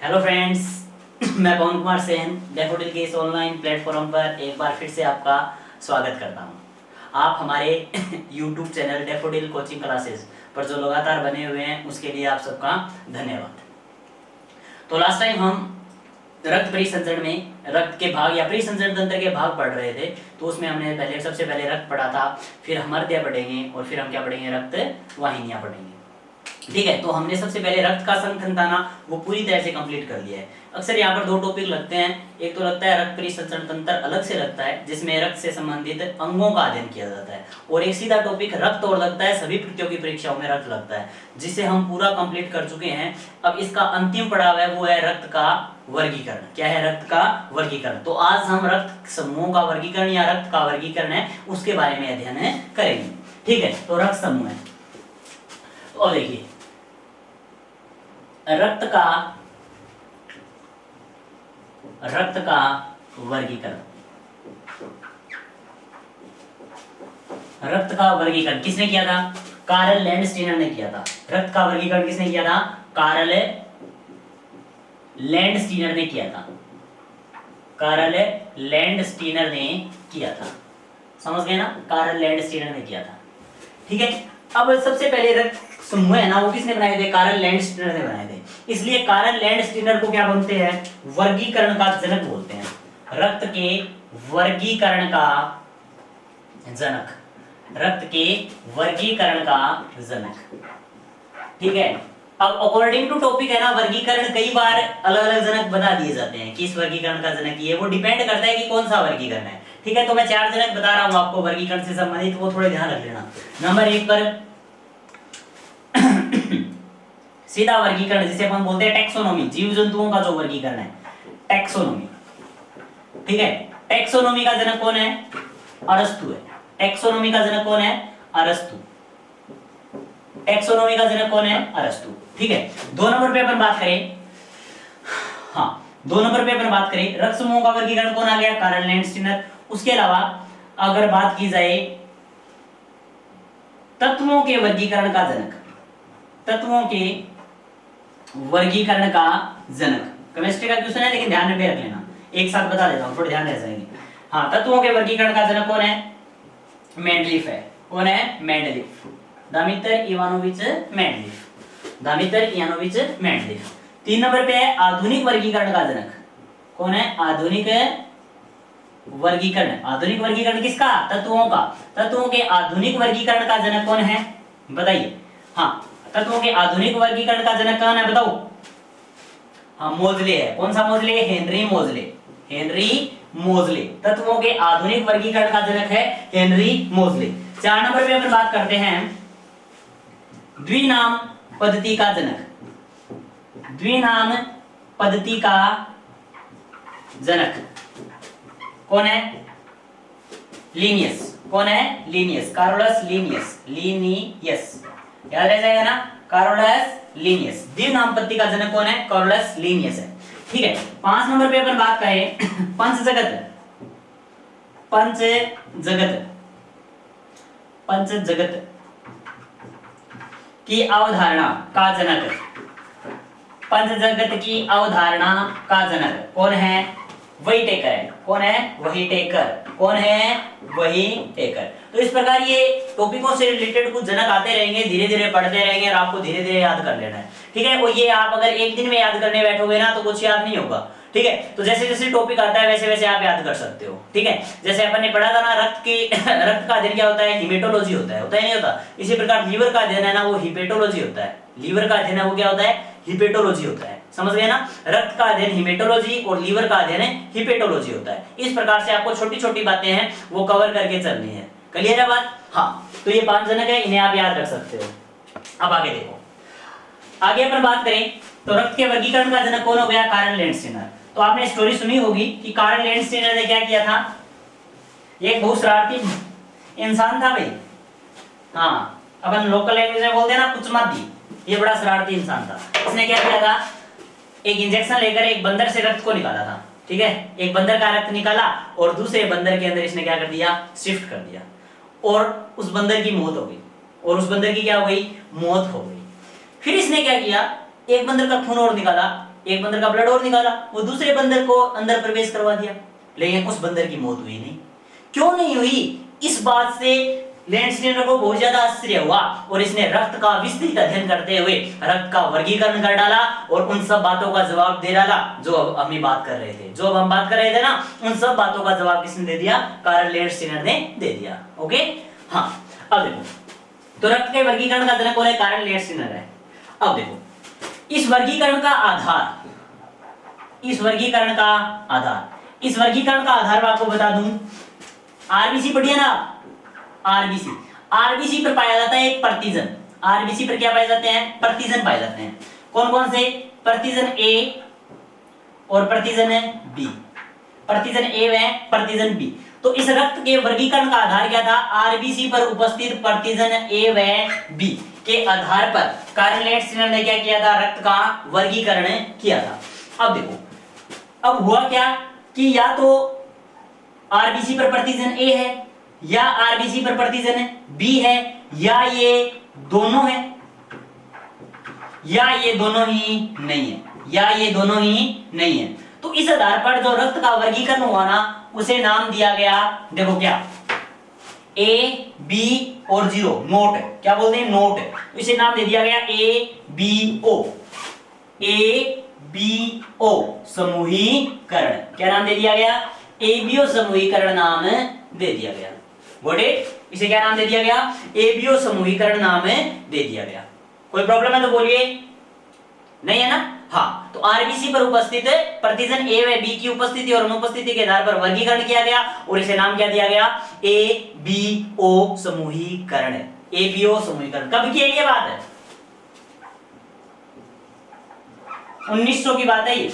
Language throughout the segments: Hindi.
हेलो फ्रेंड्स, मैं पवन कुमार सेन डैफोडिल के इस ऑनलाइन प्लेटफॉर्म पर एक बार फिर से आपका स्वागत करता हूं। आप हमारे YouTube channel daffodil coaching classes पर जो लगातार बने हुए हैं उसके लिए आप सबका धन्यवाद। तो लास्ट टाइम हम रक्त परिसंचरण में रक्त के भाग या परिसंचरण तंत्र के भाग पढ़ रहे थे, तो उसमें हमने सबसे पहले रक्त पढ़ा था, फिर हम हृदय पढ़ेंगे और फिर हम क्या पढ़ेंगे, रक्त वाहिनियां पढ़ेंगे। ठीक है, तो हमने सबसे पहले रक्त का संगठन था ना, वो पूरी तरह से कंप्लीट कर लिया है। अक्सर यहाँ पर दो टॉपिक लगते हैं, एक तो लगता है रक्त परिसंचरण तंत्र अलग से लगता है जिसमें रक्त से संबंधित अंगों का अध्ययन किया जाता है, और एक सीधा टॉपिक रक्त और लगता है, सभी प्रतियोगी परीक्षाओं में रक्त लगता है, जिसे हम पूरा कंप्लीट कर चुके हैं। अब इसका अंतिम पड़ाव है, वो है रक्त का वर्गीकरण। क्या है? रक्त का वर्गीकरण। तो आज हम रक्त समूहों का वर्गीकरण या रक्त का वर्गीकरण है उसके बारे में अध्ययन करेंगे। ठीक है, तो रक्त समूह है। और देखिए, रक्त का वर्गीकरण। रक्त का वर्गीकरण किसने किया था? कार्ल लैंडस्टीनर ने किया था। रक्त का वर्गीकरण किसने किया था? कार्ल लैंडस्टीनर ने किया था। कार्ल लैंडस्टीनर ने किया था। समझ गए ना? कार्ल लैंडस्टीनर ने किया था। ठीक है, अब सबसे पहले रक्त समूह है ना, वो किसने बनाए थे? कार्ल लैंडस्टीनर ने बनाए थे। इसलिए कार्ल लैंडस्टीनर को क्या बोलते हैं? वर्गीकरण का जनक बोलते हैं। रक्त के वर्गीकरण का जनक। रक्त के वर्गीकरण का जनक। ठीक है, अब अकॉर्डिंग टू टॉपिक है ना, वर्गीकरण कई बार अलग अलग जनक बता दिए जाते हैं। किस वर्गीकरण का जनक ये, वो डिपेंड करता है कि कौन सा वर्गीकरण है। ठीक है, तो मैं 4 जनक बता रहा हूं आपको वर्गीकरण से संबंधित, वो थोड़े ध्यान रख लेना। नंबर 1 पर सीधा वर्गीकरण, जिसे अपन बोलते हैं टैक्सोनॉमी, जीव जंतुओं का जो वर्गीकरण है, टैक्सोनॉमी। ठीक है, टैक्सोनॉमी का जनक कौन है? अरस्तु है। टैक्सोनॉमी का जनक कौन है? अरस्तु। टैक्सोनॉमी का जनक कौन है? अरस्तु। ठीक है, 2 नंबर पे अपन बात करें, हाँ 2 नंबर पे अपन बात करें, रक्त समूहों का वर्गीकरण कौन आ गया? Karl Landsteiner. उसके अलावा अगर बात की जाए तत्वों के वर्गीकरण का जनक, तत्वों के वर्गीकरण का जनक, केमिस्ट्री का क्वेश्चन है लेकिन ध्यान में रख लेना, एक साथ बता देता हूं, थोड़े ध्यान रह जाएंगे। हाँ, तत्वों के वर्गीकरण का जनक कौन है? मेंडलीफ है। कौन है? Mendeleev. Dmitri Ivanovich Mendeleev. Dmitri Ivanovich Mendeleev. 3 number पे है आधुनिक वर्गीकरण का जनक। कौन है? आधुनिक वर्गीकरण। आधुनिक वर्गीकरण किसका? तत्वों का। तत्वों के आधुनिक वर्गीकरण का जनक कौन है? बताइए। हाँ, तत्वों के आधुनिक वर्गीकरण का जनक कौन है? बताओ। हाँ, मोजले है। कौन सा मोजले? हेनरी मोजले। हेनरी मोजले तत्वों के आधुनिक वर्गीकरण का जनक है, हेनरी मोजले। 4 नंबर पे अपन बात करते हैं द्विनाम पद्धति का जनक। द्विनाम पद्धति का जनक कौन है? लीनियस। कौन है? लीनियस। Carlos Linnaeus. लीनियस याद रह जाएगा ना, कार्लोस लीनियस। द्विनाम पद्धति का जनक कौन है? कार्लोस लीनियस है। ठीक है, 5 नंबर पे अपन बात करें पंच जगत। पंच जगत, पंच जगत की अवधारणा का जनक। पंच जगत की अवधारणा का जनक कौन है? वही टेकर है। कौन है? वही टेकर। कौन है? वही टेकर। तो इस प्रकार ये टॉपिकों से रिलेटेड कुछ जनक आते रहेंगे, धीरे धीरे पढ़ते रहेंगे और आपको धीरे धीरे याद कर लेना है। ठीक है, और ये आप अगर एक दिन में याद करने बैठोगे ना तो कुछ याद नहीं होगा। ठीक है, तो जैसे जैसे टॉपिक आता है वैसे वैसे आप याद कर सकते हो। ठीक है, जैसे अपन ने पढ़ा था ना, रक्त का अध्ययन क्या होता है? हिमेटोलॉजी होता है नहीं होता? इसी प्रकार लीवर का अध्ययन है ना, वो हिपेटोलॉजी होता है। लीवर का अध्ययन है वो क्या होता है? हिपेटोलॉजी होता है। समझ गए ना? रक्त का अध्ययन हिमेटोलॉजी और लीवर का अध्ययन हिपेटोलॉजी होता है। इस प्रकार से आपको छोटी छोटी बातें हैं वो कवर करके चलनी है। क्लियर है बात? हाँ, तो ये 5 जनक है, इन्हें आप याद रख सकते हो। अब आगे देखो, आगे अपन बात करें तो रक्त के वर्गीकरण का जनक कौन हो गया? Karl Landsteiner. तो आपने स्टोरी सुनी होगी कि कार्ल लैंडस्टीनर ने क्या किया था? एक बहुत शरारती इंसान था भाई। हाँ, अपन लोकल लैंग्वेज में बोलते हैं ना, कुचमादी। ये बड़ा शरारती इंसान था। इसने क्या किया था? एक इंजेक्शन लेकर एक बंदर से रक्त को निकाला था। ठीक है, एक बंदर का रक्त निकाला और दूसरे बंदर के अंदर इसने क्या कर दिया? शिफ्ट कर दिया, और उस बंदर की मौत हो गई। और उस बंदर की क्या हो गई? मौत हो गई। फिर इसने क्या किया? एक बंदर का खून और निकाला एक बंदर का ब्लड और निकाला, वो दूसरे बंदर को अंदर प्रवेश करवा दिया, लेकिन उस बंदर की मौत हुई नहीं। क्यों नहीं हुई? इस बात से लैंडस्टेनर को बहुत ज्यादा आश्चर्य हुआ और इसने रक्त का विस्तृत अध्ययन करते हुए रक्त का वर्गीकरण कर डाला और उन सब बातों का जवाब दे डाला जो अब हम बात कर रहे थे। जो अब हम बात कर रहे थे ना, उन सब बातों का जवाब किसने दे दिया? कार्ल लैंडस्टेनर ने दे दिया। ओके, हाँ। अब देखो, तो रक्त के वर्गीकरण का जनक कौन है? कार्ल लैंडस्टेनर है। अब देखो, इस वर्गीकरण का आधार मैं आपको बता दूं, आरबीसी पढ़िए ना, आरबीसी पर पाया जाता है एक प्रतिजन। आरबीसी पर क्या पाए जाते हैं? प्रतिजन पाए जाते हैं। कौन कौन से? प्रतिजन ए और प्रतिजन बी। प्रतिजन ए व प्रतिजन बी। तो इस रक्त के वर्गीकरण का आधार क्या था? आरबीसी पर उपस्थित प्रतिजन ए व बी के आधार पर कार्ल लैंडस्टेनर ने क्या किया था? रक्त का वर्गीकरण किया था। अब देखो, अब हुआ क्या कि या तो आरबीसी पर प्रतिजन ए है या आरबीसी पर प्रतिजन बी है, या ये दोनों है या ये दोनों ही नहीं है। तो इस आधार पर जो रक्त का वर्गीकरण हुआ ना, उसे नाम दिया गया, देखो क्या, ए बी और जीरो, नोट, क्या बोलते हैं? नोट। तो इसे नाम दे दिया गया ए बी ओ समूहीकरण। क्या नाम दे दिया गया? एबीओ समूहीकरण नाम दे दिया गया। Got it? इसे क्या नाम दे दिया गया? एबीओ समूहीकरण नाम दे दिया गया। कोई प्रॉब्लम है तो बोलिए, नहीं है ना? हाँ, तो आरबीसी पर उपस्थित प्रतिजन ए व बी की उपस्थिति और अनुपस्थिति के आधार पर वर्गीकरण किया गया और इसे नाम क्या दिया गया? एबीओ समूहीकरण। एबीओ समूहीकरण कब की है ये बात? है 1900 की बात है ये।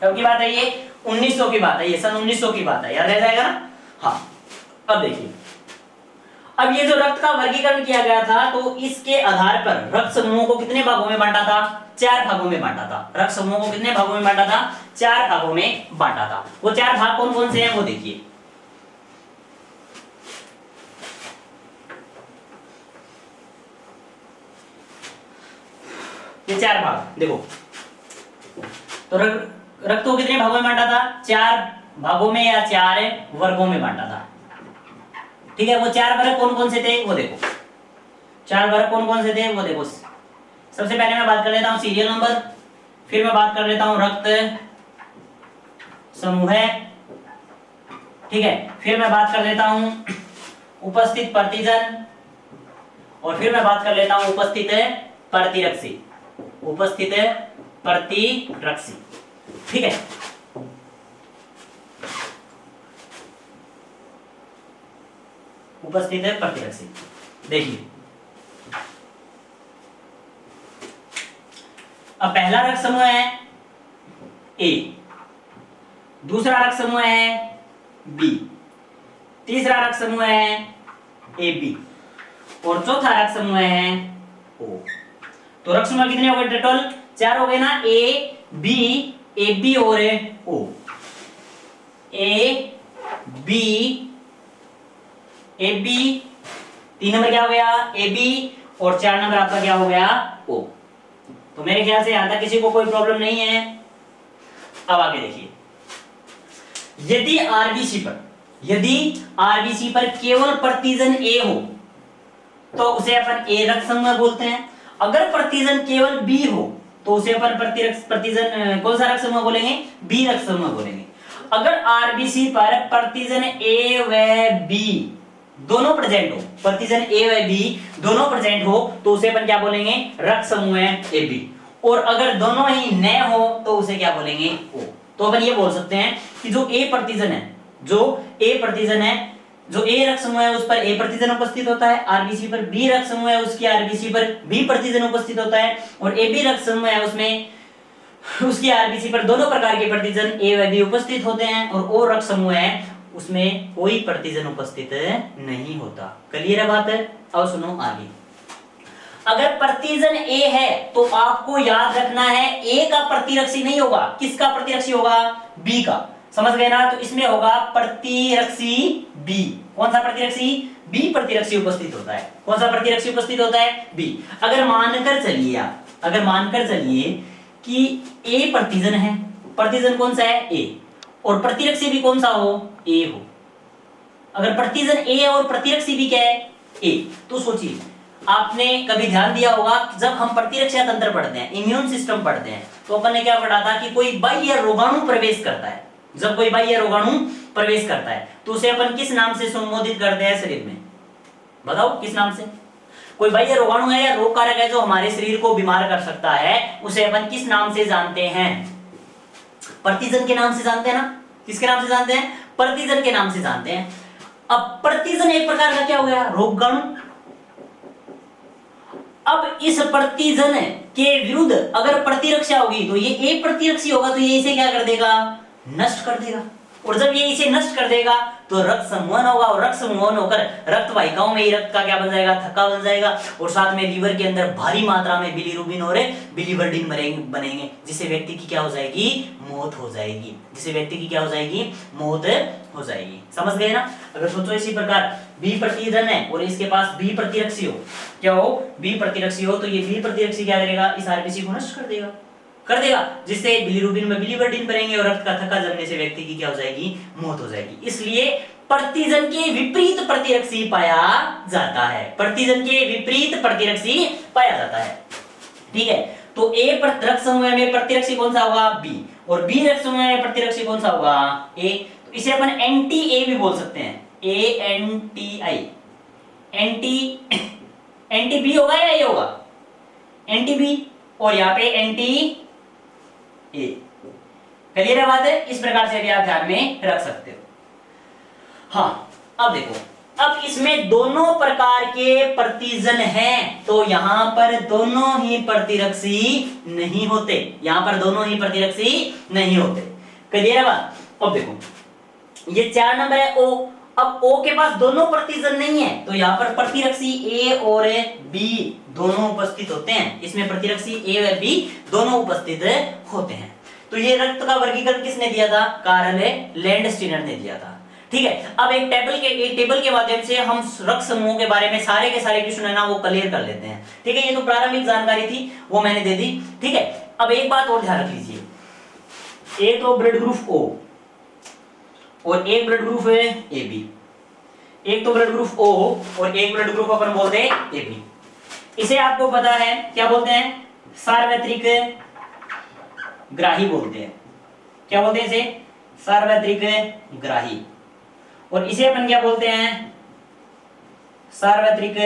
कब की बात है ये? 1900 की बात है ये, सन 1900 की बात है, याद रह जाएगा ना? हाँ। अब देखिए, अब ये जो रक्त का वर्गीकरण किया गया था, तो इसके आधार पर रक्त समूहों को कितने भागों में बांटा था? 4 भागों में बांटा था। रक्त समूहों को कितने भागों में बांटा था? 4 भागों में बांटा था। वो 4 भाग कौन कौन से हैं वो देखिए। ये 4 भाग देखो, तो रक्त को कितने भागों में बांटा था? 4 भागों में या 4 वर्गों में बांटा था। ठीक है, वो 4 वर्ग कौन कौन से थे वो देखो। 4 वर्ग कौन कौन से थे वो देखो। सबसे पहले मैं बात कर लेता हूं सीरियल नंबर, फिर मैं बात कर लेता हूं रक्त समूह, ठीक है, फिर मैं बात कर लेता हूं उपस्थित प्रतिजन, और फिर मैं बात कर लेता हूं उपस्थित प्रतिरक्षी। ठीक है। उपस्थित है प्रतिरक्षी। देखिए, अब पहला रक्त समूह है ए, दूसरा रक्त समूह है बी, तीसरा रक्त समूह है ए बी, और चौथा रक्त समूह है ओ। तो रक्त समूह कितने हो गए टोटल? 4 हो गए ना? ए बी और ओ। ए बी 3 नंबर क्या हो गया? ए बी, और 4 नंबर आपका क्या हो गया? ओ। तो मेरे ख्याल से यहां तक किसी को कोई प्रॉब्लम नहीं है। अब आगे देखिए, यदि आरबीसी पर केवल प्रतिजन ए हो तो उसे अपन ए रक्त समूह बोलते हैं। अगर प्रतिजन केवल बी हो तो उसे अपन प्रतिजन कौन सा रक्त समूह बोलेंगे? बी रक्त समूह बोलेंगे। अगर आरबीसी पर प्रतिजन ए व बी दोनों प्रेजेंट हो, प्रतिजन ए व बी दोनों प्रेजेंट हो, तो उसे अपन क्या बोलेंगे? रक्त समूह ए बी। और अगर दोनों ही न हो तो उसे क्या बोलेंगे? ओ। तो अपन ये बोल सकते हैं कि जो ए प्रतिजन है, जो ए रक्त समूह है उस पर ए प्रतिजन उपस्थित होता है, आरबीसी पर बी रक्त समूह है उसकी आरबीसी पर बी प्रतिजन उपस्थित होता है, और ए बी रक्त समूह है उसमें उसकी आरबीसी पर दोनों प्रकार के प्रतिजन ए व बी उपस्थित होते हैं, और ओ रक्त समूह है उसमें कोई प्रतिजन उपस्थित नहीं होता। क्लियर है बात? अब सुनो आगे। अगर प्रतिजन ए है तो आपको याद रखना है ए का प्रतिरक्षी नहीं होगा। किसका प्रतिरक्षी होगा? बी का। समझ गए ना? तो इसमें होगा प्रतिरक्षी बी। कौन सा प्रतिरक्षी? बी प्रतिरक्षी उपस्थित होता है। कौन सा प्रतिरक्षी उपस्थित होता है? बी। अगर मानकर चलिए कि ए प्रतिजन है, प्रतिजन कौन सा है ए, और प्रतिरक्षी भी कौन सा हो ए हो। अगर प्रतिजन ए और प्रतिरक्षी भी क्या है ए, तो सोचिए आपने कभी ध्यान दिया होगा कि जब हम प्रतिरक्षा तंत्र पढ़ते हैं, इम्यून सिस्टम पढ़ते हैं, तो अपन ने क्या पढ़ा था कि कोई बाह्य रोगाणु प्रवेश करता है। जब कोई बाह्य रोगाणु प्रवेश करता है तो उसे अपन किस नाम से संबोधित करते हैं शरीर में, बताओ किस नाम से। कोई बाह्य रोगाणु है या रोग कारक है जो हमारे शरीर को बीमार कर सकता है, उसे अपन किस नाम से जानते हैं, प्रतिजन के नाम से जानते हैं ना। किसके नाम से जानते हैं, प्रतिजन के नाम से जानते हैं। अब प्रतिजन एक प्रकार का क्या हो गया रोगाणु। अब इस प्रतिजन के विरुद्ध अगर प्रतिरक्षा होगी तो ये एक प्रतिरक्षी होगा, तो ये इसे क्या कर देगा, नष्ट कर देगा। और जब ये इसे नष्ट कर देगा तो रक्त समूहन होगा, और रक्त समूहन होकर रक्त वाहिकाओं में रक्त का क्या बन जाएगा, थक्का बन जाएगा, और साथ में लीवर के अंदर भारी मात्रा में बिलीरुबिन और बिलीवर्डिन बनेंगे, जिससे व्यक्ति की क्या हो जाएगी, मौत हो जाएगी। जिससे व्यक्ति की क्या हो जाएगी, मौत हो जाएगी। समझ गए ना। अगर सोचो इसी प्रकार बी प्रतिजन है और इसके पास बी प्रतिरक्षी हो, क्या हो, बी प्रतिरक्षी हो, तो ये बी प्रतिरक्षी क्या करेगा, इस आरबीसी को नष्ट कर देगा, जिससे बिलीरुबिन में बिलीवर्डिन बनेंगे और रक्त का थक्का जमने से व्यक्ति की क्या हो जाएगी, मौत हो जाएगी। इसलिए प्रतिजन के विपरीत प्रतिरक्षी पाया जाता है, प्रतिजन के विपरीत प्रतिरक्षी पाया जाता है। ठीक है, तो ए रक्त समूह में प्रतिरक्षी कौन सा होगा, बी, और बी रक्त समूह में प्रतिरक्षी कौन सा होगा, ए। तो इसे अपन एंटी ए भी बोल सकते हैं, A N T I, anti B होगा या ए होगा, एंटी बी, और यहाँ पे एंटी ए। क्लियर है बात है। इस प्रकार से भी आप ध्यान में रख सकते हो। हाँ, अब देखो, अब इसमें दोनों प्रकार के प्रतिजन हैं, तो यहां पर दोनों ही प्रतिरक्षी नहीं होते, यहां पर दोनों ही प्रतिरक्षी नहीं होते। क्लियर है बात। अब देखो ये 4 नंबर है ओ, अब ओ के पास दोनों प्रतिजन नहीं है, तो यहां पर प्रतिरक्षी ए और बी दोनों उपस्थित होते हैं। इसमें प्रतिरक्षी ए और बी दोनों उपस्थित होते हैं। तो ये रक्त का वर्गीकरण किसने दिया था, कार्ल लैंडस्टीनर ने दिया था। ठीक है, अब एक टेबल के माध्यम से हम रक्त समूहों के बारे में सारे के सारे क्वेश्चन है ना वो क्लियर कर लेते हैं। ठीक है, ये तो प्रारंभिक जानकारी थी वो मैंने दे दी। ठीक है, अब एक बात और ध्यान रख लीजिए, एक तो ब्लड ग्रुप ओ और एक ब्लड ग्रुप है ए बी, एक तो ब्लड ग्रुप ओ और एक ब्लड ग्रुप अपन बोलते हैं ए बी। इसे आपको पता है क्या बोलते हैं, सार्वत्रिक ग्राही बोलते हैं। क्या बोलते हैं इसे, सार्वत्रिक ग्राही, और इसे अपन क्या बोलते हैं, सार्वत्रिक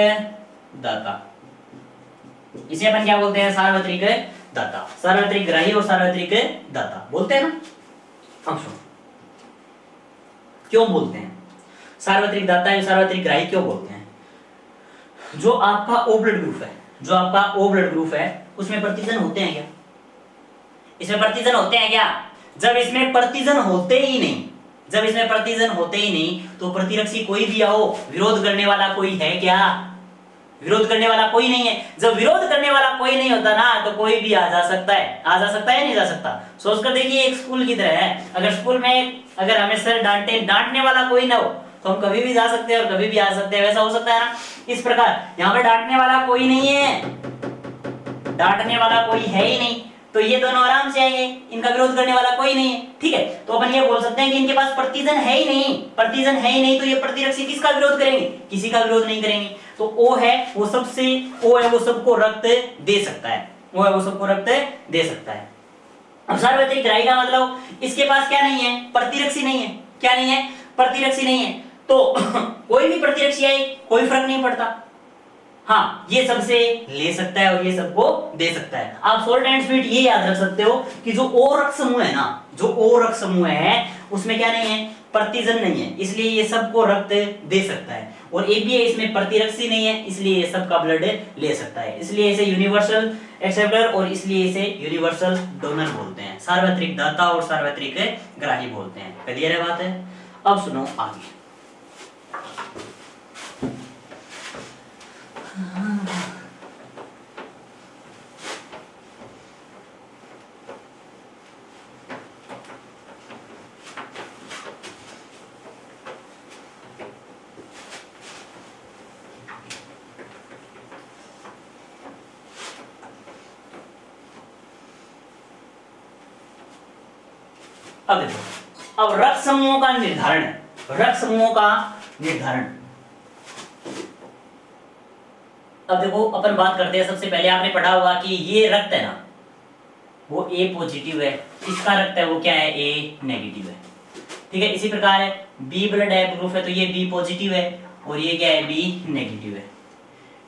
दाता। इसे अपन क्या बोलते हैं, सार्वत्रिक दाता। सार्वत्रिक ग्राही और सार्वत्रिक दाता बोलते हैं ना। अब सुनो क्यों बोलते हैं सार्वत्रिक दाता या सार्वत्रिक ग्राही क्यों बोलते हैं। जो आपका ओ ब्लड ग्रुप है, जो आपका ओ ब्लड ग्रुप है, उसमें प्रतिजन होते हैं क्या, इसमें प्रतिजन होते हैं क्या। जब इसमें प्रतिजन होते ही नहीं, जब इसमें प्रतिजन होते ही नहीं तो प्रतिरक्षी कोई भी आओ, विरोध करने वाला कोई है क्या, विरोध करने वाला कोई नहीं है। जब विरोध करने वाला कोई नहीं होता ना तो कोई भी आ जा सकता है, आ जा सकता है नहीं जा सकता। सोचकर देखिए एक स्कूल की तरह है, अगर स्कूल में अगर हमें सर डांटने वाला कोई ना हो तो हम कभी भी जा सकते हैं और कभी भी आ सकते हैं, वैसा हो सकता है ना। इस प्रकार यहाँ पे डांटने वाला कोई नहीं है, डांटने वाला कोई है ही नहीं, तो ये दोनों आराम से आएंगे, इनका विरोध करने वाला कोई नहीं है। ठीक है, तो अपन ये बोल सकते हैं कि इनके पास प्रतिजन है ही नहीं, प्रतिजन है ही नहीं, तो ये प्रतिरक्षी किसका विरोध करेंगे, किसी का विरोध नहीं करेंगे। तो ओ है वो सबसे, ओ है वो सबको रक्त दे सकता है, वो है वो सबको रक्त दे सकता है। अब सार्वत्रिक ग्राही का मतलब इसके पास क्या नहीं है, प्रतिरक्षी नहीं है। क्या नहीं है, प्रतिरक्षी नहीं है, तो कोई भी प्रतिरक्षी आए कोई फर्क नहीं पड़ता। हाँ, ये सबसे ले सकता है और ये सबको दे सकता है। आप सोल्ट एंड स्वीट ये याद रख सकते हो कि जो ओ रक्त समूह है ना, जो ओ रक्त समूह है उसमें क्या नहीं है, प्रतिजन नहीं है, इसलिए ये सबको रक्त दे सकता है। और ए बी है, इसमें प्रतिरक्षी नहीं है, इसलिए ये सबका ब्लड ले सकता है, इसलिए इसे यूनिवर्सल एक्सेप्टर और इसलिए इसे यूनिवर्सल डोनर बोलते हैं। सार्वत्रिक दाता और सार्वत्रिक ग्राही बोलते हैं। क्लियर है बात है। अब सुनो आगे। अब देखो, अब रक्त समूहों का निर्धारण, रक्त समूहों का निर्धारण। अब देखो अपन बात करते हैं, सबसे पहले आपने पढ़ा होगा कि ये रक्त है ना, वो ए पॉजिटिव है, इसका रक्त है वो क्या है, ए नेगेटिव है। ठीक है, इसी प्रकार बी ब्लड टाइप ग्रुप है तो ये बी पॉजिटिव है और ये क्या है, बी नेगेटिव है।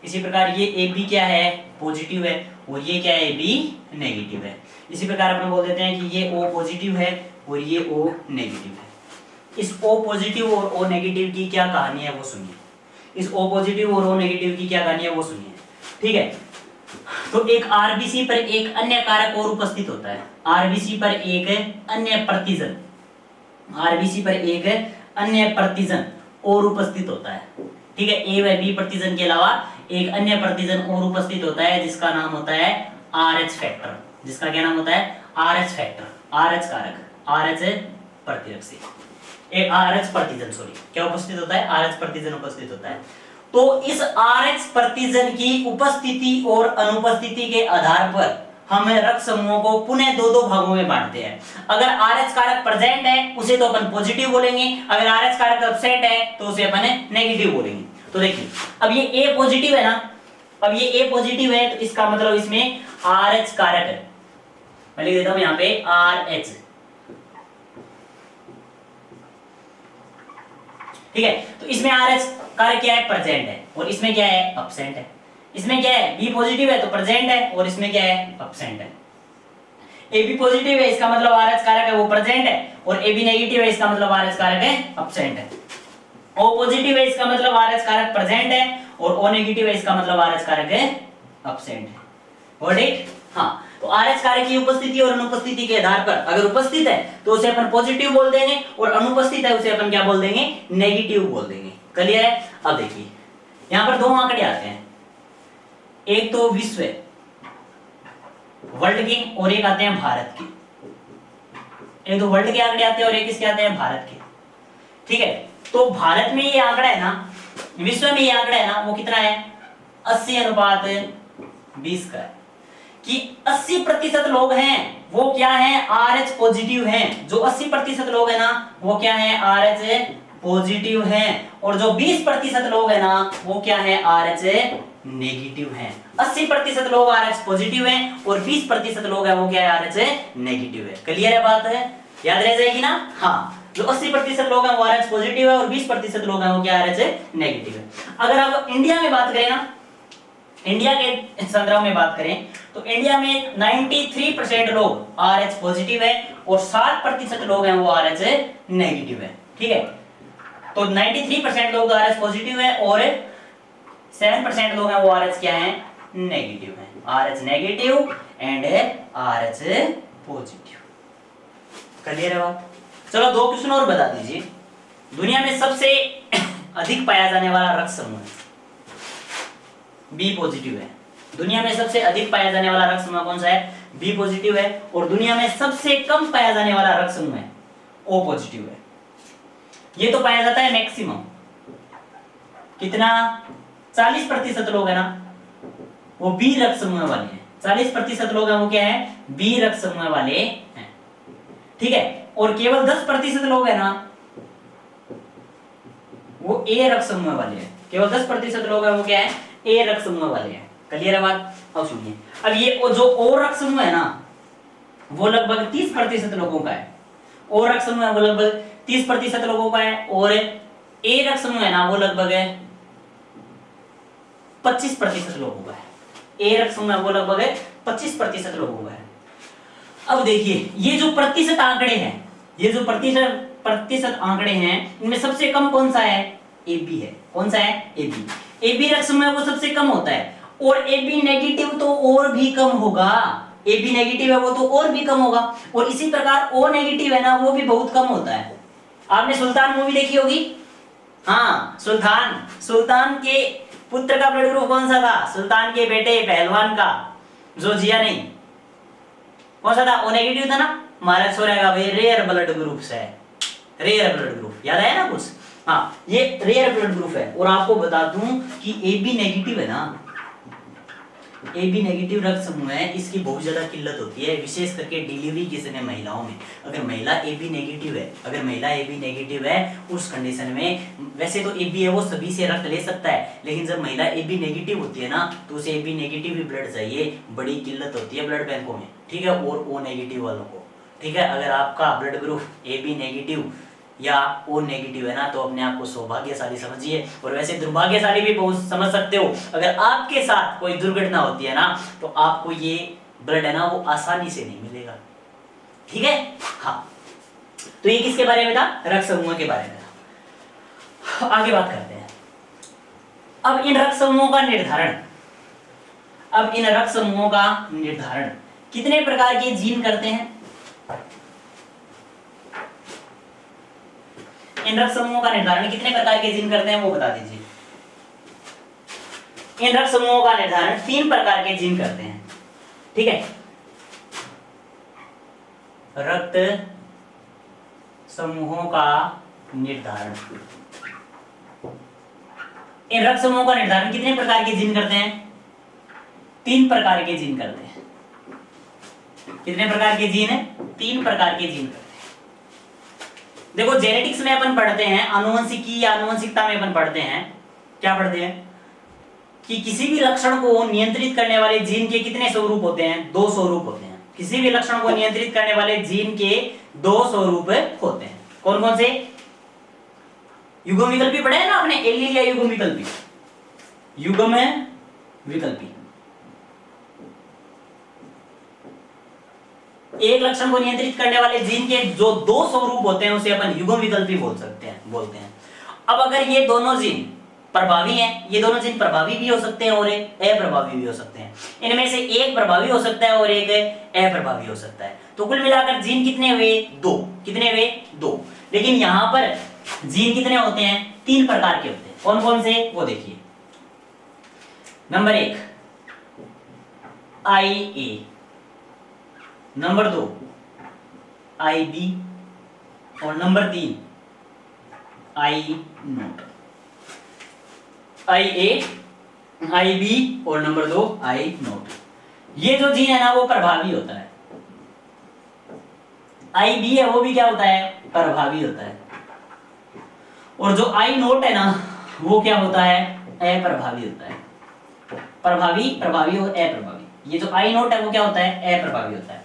इसी प्रकार ये ए बी क्या है, पॉजिटिव है और ये क्या है, बी नेगेटिव है। इसी प्रकार अपन बोल देते हैं कि ये ओ पॉजिटिव है और ये ओ नेगेटिव है। इस ओ पॉजिटिव और ओ नेगेटिव की क्या कहानी है वो सुनिए, इस ओ पॉजिटिव और ओ नेगेटिव की क्या कहानी है वो सुनिए। ठीक है, तो एक आरबीसी पर एक अन्य कारक और उपस्थित होता है, आरबीसी पर एक अन्य प्रतिजन, आरबीसी पर एक अन्य प्रतिजन और उपस्थित होता है। ठीक है, ए व बी प्रतिजन के अलावा एक अन्य प्रतिजन और उपस्थित होता है जिसका नाम होता है आरएच फैक्टर। जिसका क्या नाम होता है, आरएच फैक्टर, आरएच कारक, आरएच प्रतिरक्षी, एक आरएच प्रतिजन, सॉरी क्या उपस्थित होता है, आरएच प्रतिजन उपस्थित होता है। तो इस आरएच प्रतिजन की उपस्थिति और अनुपस्थिति के आधार पर हम रक्त समूहों को पुनः दो भागों में बांटते हैं। अगर आरएच कारक प्रेजेंट है उसे तो अपन पॉजिटिव बोलेंगे, अगर आरएच कारक एब्सेंट है तो उसे अपन नेगेटिव बोलेंगे। तो देखिए, अब ये ए पॉजिटिव है ना, अब ये ए पॉजिटिव है तो इसका मतलब इसमें आरएच कारक है, मैं लिख देता हूं यहां पे आरएच। ठीक है, तो इसमें आरएच कारक क्या है, प्रेजेंट है और इसमें क्या है, एब्सेंट है। इसमें क्या है, बी पॉजिटिव है तो प्रेजेंट है और इसमें क्या है, एब्सेंट है। ए बी पॉजिटिव है इसका मतलब आरएच कारक है वो प्रेजेंट है और ए बी नेगेटिव है इसका मतलब आरएच कारक है एब्सेंट है। ओ पॉजिटिव है इसका मतलब आरएच कारक प्रेजेंट है और ओ नेगेटिव है इसका मतलब आरएच कारक है एब्सेंट है। Got it? हाँ, तो आरएच कारक की उपस्थिति और अनुपस्थिति के आधार पर अगर उपस्थित है तो उसे अपन पॉजिटिव बोल देंगे और अनुपस्थित है उसे अपन क्या बोल देंगे, नेगेटिव बोल देंगे। क्लियर है? अब देखिए यहां पर दो आंकड़े आते हैं, एक तो विश्व वर्ल्ड के और एक आते हैं भारत के। एक तो वर्ल्ड के आंकड़े आते हैं और एक किसके आते हैं, भारत के। ठीक है, तो भारत में ये आंकड़ा है ना, विश्व में ये आंकड़ा है ना, वो कितना है, 80:20 का है कि 80% लोग हैं वो क्या है, आरएच पॉजिटिव हैं। जो 80% लोग हैं ना वो क्या है, आरएच पॉजिटिव हैं और जो 20% लोग हैं ना वो क्या है, आरएच नेगेटिव हैं। 80% लोग आरएच पॉजिटिव हैं और 20% लोग हैं वो क्या है, आरएच नेगेटिव है। क्लियर है बात है, याद रह जाएगी ना? हाँ, जो 80% लोग हैं वो आरएच पॉजिटिव है और 20% लोग हैं वो क्या, आरएच नेगेटिव है। अगर आप इंडिया में बात करें ना, इंडिया के संदर्भ में बात करें तो इंडिया में 93% लोग आरएच पॉजिटिव है और 7% लोग हैं वो आरएच नेगेटिव है। ठीक है, तो 93% लोग आरएच पॉजिटिव है और 7% लोग हैं वो आरएच क्या है, नेगेटिव है। RH negative and RH positive. Clear है बात? चलो दो क्वेश्चन और बता दीजिए। दुनिया में सबसे अधिक पाया जाने वाला रक्त समूह है, बी पॉजिटिव है। दुनिया में सबसे अधिक पाया जाने वाला रक्त समूह कौन सा है, बी पॉजिटिव है। और दुनिया में सबसे कम पाया जाने वाला रक्त समूह है, ओ पॉजिटिव है। ये तो पाया जाता है मैक्सिमम कितना, 40% लोग है ना वो बी रक्त समूह वाले हैं। 40% लोग हैं वो क्या है, बी रक्त समूह वाले हैं। ठीक है, और केवल 10% लोग है ना वो ए रक्त समूह वाले हैं। केवल 10% लोग हैं वो क्या है, ए रक्त समूह वाले हैं। क्लियर है बात? अब सुनिए, अब ये जो ओ रक्त समूह है ना वो लगभग 30% लोगों का है। ओ रक्त समूह है वो लगभग 30% लोगों का है और ए रक्त समूह है ना वो लगभग 25% लोगों का है। ए रक्त समूह है वो लगभग 25% लोगों का है। अब देखिए ये जो प्रतिशत आंकड़े हैं, ये जो प्रतिशत आंकड़े हैं इनमें सबसे कम कौन सा है, ए बी है। कौन सा है, ए बी। ए बी रक्त समूह वो सबसे कम होता है और ए बी नेगेटिव तो और भी कम होगा। ए बी नेगेटिव है वो तो और भी कम होगा और इसी प्रकार ओ नेगेटिव है ना वो भी बहुत कम होता है। आपने सुल्तान मूवी देखी होगी? हाँ, सुल्तान के पुत्र का ब्लड ग्रुप कौन सा था, सुल्तान के बेटे पहलवान का जो जिया नहीं, कौन सा था, ओ नेगेटिव था ना। महाराज सोरेगा भाई रेयर ब्लड ग्रुप है, रेयर ब्लड ग्रुप, याद आया ना कुछ? हाँ, ये रेयर ब्लड ग्रुप है। और आपको बता दूं कि ए बी नेगेटिव है ना, ए बी नेगेटिव रक्त समूह है, इसकी बहुत ज्यादा किल्लत होती है, विशेष करके डिलीवरी के समय महिलाओं में। अगर महिला ए बी नेगेटिव है, अगर महिला ए बी नेगेटिव है उस कंडीशन में, वैसे तो ए बी है वो सभी से रक्त ले सकता है, लेकिन जब महिला ए बी नेगेटिव होती है ना तो उसे ए बी नेगेटिव ही ब्लड चाहिए, बड़ी किल्लत होती है ब्लड बैंकों में, ठीक है, और ओ नेगेटिव वालों को, ठीक है। अगर आपका blood group A B negative या ओ नेगेटिव है ना तो अपने आप को सौभाग्यशाली समझिए, और वैसे दुर्भाग्यशाली भी बहुत समझ सकते हो। अगर आपके साथ कोई दुर्घटना होती है ना तो आपको ये ब्लड है ना वो आसानी से नहीं मिलेगा, ठीक है। हाँ, तो ये किसके बारे में था? रक्त समूह के बारे में था। आगे बात करते हैं। अब इन रक्त समूहों का निर्धारण, अब इन रक्त समूहों का निर्धारण कितने प्रकार के जीन करते हैं? इन रक्त समूहों का निर्धारण कितने प्रकार के जीन करते हैं वो बता दीजिए। इन रक्त समूहों का निर्धारण 3 प्रकार के जीन करते हैं, ठीक है। रक्त समूहों का निर्धारण, इन रक्त समूहों का निर्धारण कितने प्रकार के जीन करते हैं? 3 प्रकार के जीन करते हैं। कितने प्रकार के जीन है? 3 प्रकार के जीन करते हैं। देखो जेनेटिक्स में अपन पढ़ते हैं, आनुवंशिकी या आनुवंशिकता में अपन पढ़ते हैं, क्या पढ़ते हैं कि किसी भी लक्षण को नियंत्रित करने वाले जीन के कितने स्वरूप होते हैं? 2 स्वरूप होते हैं। किसी भी लक्षण को नियंत्रित करने वाले जीन के 2 स्वरूप होते हैं। कौन कौन से? युग्म विकल्पी पढ़े हैं ना आपने, एलील या युग्म विकल्पी? युग्म है विकल्पी। एक लक्षण को नियंत्रित करने वाले जीन के जो 2 स्वरूप होते हैं उसे अपन युग्म विकल्पी बोलते हैं। अब अगर ये दोनों जीन प्रभावी हैं, ये दोनों जीन प्रभावी भी हो सकते हैं और एक अप्रभावी भी हो सकते हैं। इनमें से एक प्रभावी हो सकता है और एक अप्रभावी हो सकता है। तो कुल मिलाकर जीन कितने हुए? 2। कितने हुए? 2। लेकिन यहां पर जीन कितने होते हैं? 3 प्रकार के होते हैं। कौन कौन से वो देखिए। नंबर 1 IA, नंबर 2 IB और नंबर 3 I0। IA, IB और नंबर 2 I0। ये जो जीन है ना वो प्रभावी होता है। IB है वो भी क्या होता है? प्रभावी होता है। और जो I0 है ना वो क्या होता है? अप्रभावी होता है। प्रभावी, प्रभावी और अप्रभावी। ये जो I0 है वो क्या होता है? अप्रभावी होता है।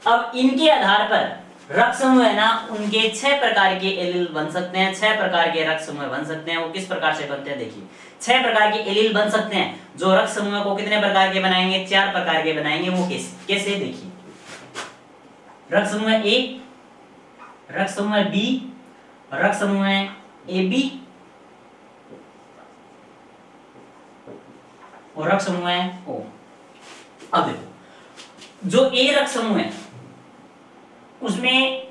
अब इनके आधार पर रक्त समूह है ना उनके 6 प्रकार के एलील बन सकते हैं, 6 प्रकार के रक्त समूह बन सकते हैं। वो किस प्रकार से बनते हैं देखिए। 6 प्रकार के एलील बन सकते हैं जो रक्त समूह को कितने प्रकार के बनाएंगे? 4 प्रकार के बनाएंगे। वो कैसे देखिए। रक्त समूह A, रक्त समूह B, रक्त समूह AB और रक्त समूह O। अब देखो जो A रक्त समूह है उसमें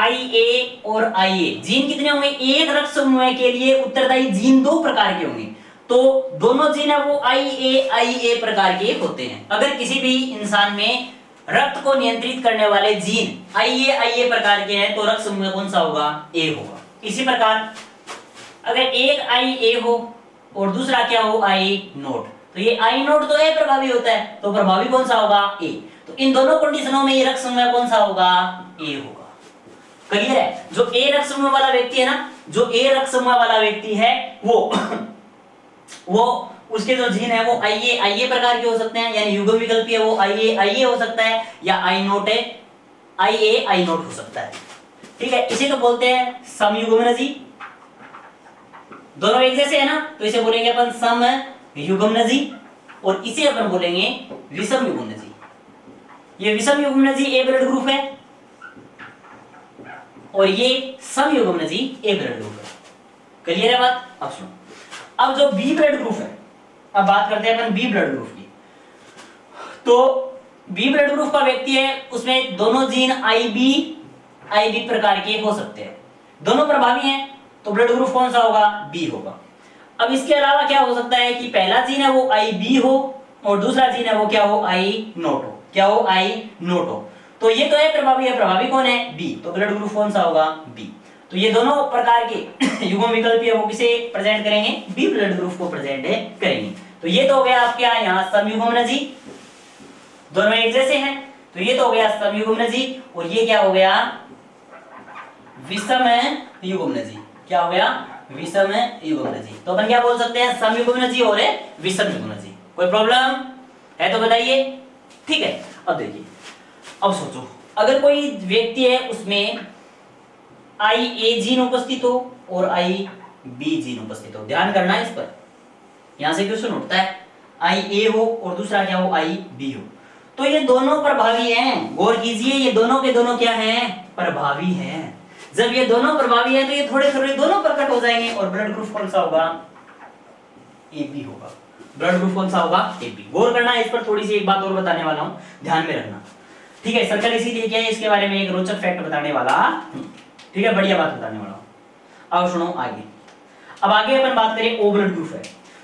IA और IA जीन कितने होंगे? एक रक्त समूह के लिए उत्तरदायी जीन 2 प्रकार के होंगे, तो दोनों जीन है वो IA प्रकार के होते हैं। अगर किसी भी इंसान में रक्त को नियंत्रित करने वाले जीन IA प्रकार के हैं तो रक्त समूह कौन सा होगा? A होगा। इसी प्रकार अगर एक IA हो और दूसरा क्या हो? I0, तो ये I0 तो A प्रभावी होता है, तो प्रभावी कौन सा होगा? A। तो इन दोनों कंडीशनों में ये रक्त समूह कौन सा होगा? A होगा। क्लियर है? जो A रक्त समूह वाला व्यक्ति है ना, जो A रक्त समूह वाला व्यक्ति है वो उसके जो जीन है वो IA प्रकार के हो सकते हैं, यानी युग्म विकल्पी है वो IA हो सकता है, या I0 है IA हो सकता है। ठीक है, इसे तो बोलते हैं समयुग्मनजी। दोनों एक जैसे है ना तो इसे बोलेंगे अपन समयुग्मनजी, और इसे अपन बोलेंगे विषम युग्मनजी। ये विषम युग्मनजी ए ब्लड ग्रुप है और ये समयुग्मनजी ए ब्लड ग्रुप है। क्लियर है बात? अब सुनो, अब जो बी ब्लड ग्रुप है, अब बात करते हैं अपन बी ब्लड ग्रुप की। तो बी ब्लड ग्रुप का व्यक्ति है उसमें दोनों जीन IB प्रकार के हो सकते हैं, दोनों प्रभावी हैं, तो ब्लड ग्रुप कौन सा होगा? बी होगा। अब इसके अलावा क्या हो सकता है कि पहला जीन है वो IB हो और दूसरा जीन है वो क्या हो? I0 हो। क्या हो? I0 हो। तो ये तो है प्रभावी है, प्रभावी कौन है? बी, तो ब्लड ग्रुप कौन सा होगा? बी। तो ये दोनों प्रकार के युग्म विकल्पी है वो किसे प्रेजेंट करेंगे? बी ब्लड ग्रुप को प्रेजेंट करेंगे। तो ये तो हो गया आपके यहाँ समयुग्मनजी दोनों एक जैसे हैं, तो ये तो हो गया समयुग्मनजी, और ये क्या हो गया, विषम युग्मनजी। क्या हो गया, विषम युग्मनजी। तो अपन क्या बोल सकते हैं, समयुग्मनजी और विषम युग्मनजी। कोई प्रॉब्लम है तो बताइए। ठीक है, अब देखिए, अब सोचो अगर कोई व्यक्ति है उसमें आई ए जीन उपस्थित हो और आई बी जीन उपस्थित हो, ध्यान करना है इस पर, यहां से क्वेश्चन उठता है, आई ए हो और दूसरा क्या हो, आई बी हो, तो ये दोनों प्रभावी हैं। गौर कीजिए, ये दोनों के दोनों क्या हैं, प्रभावी हैं। जब ये दोनों प्रभावी हैं तो ये थोड़े थोड़े दोनों प्रकट हो जाएंगे, और ब्लड ग्रुप कौन सा होगा, ए बी होगा। ब्लड ग्रुप कौन सा होगा, ए बी। गौर करना है इस पर, थोड़ी सी एक बात और बताने वाला हूं, ध्यान में रखना। ठीक है, सर्कल इसीलिए किया है, इसके बारे में एक रोचक फैक्ट बताने वाला। ठीक है, बढ़िया बात बताने वाला हूं। अब सुनो आगे। अब आगे अपन बात करें ओ ब्लड ग्रुप है।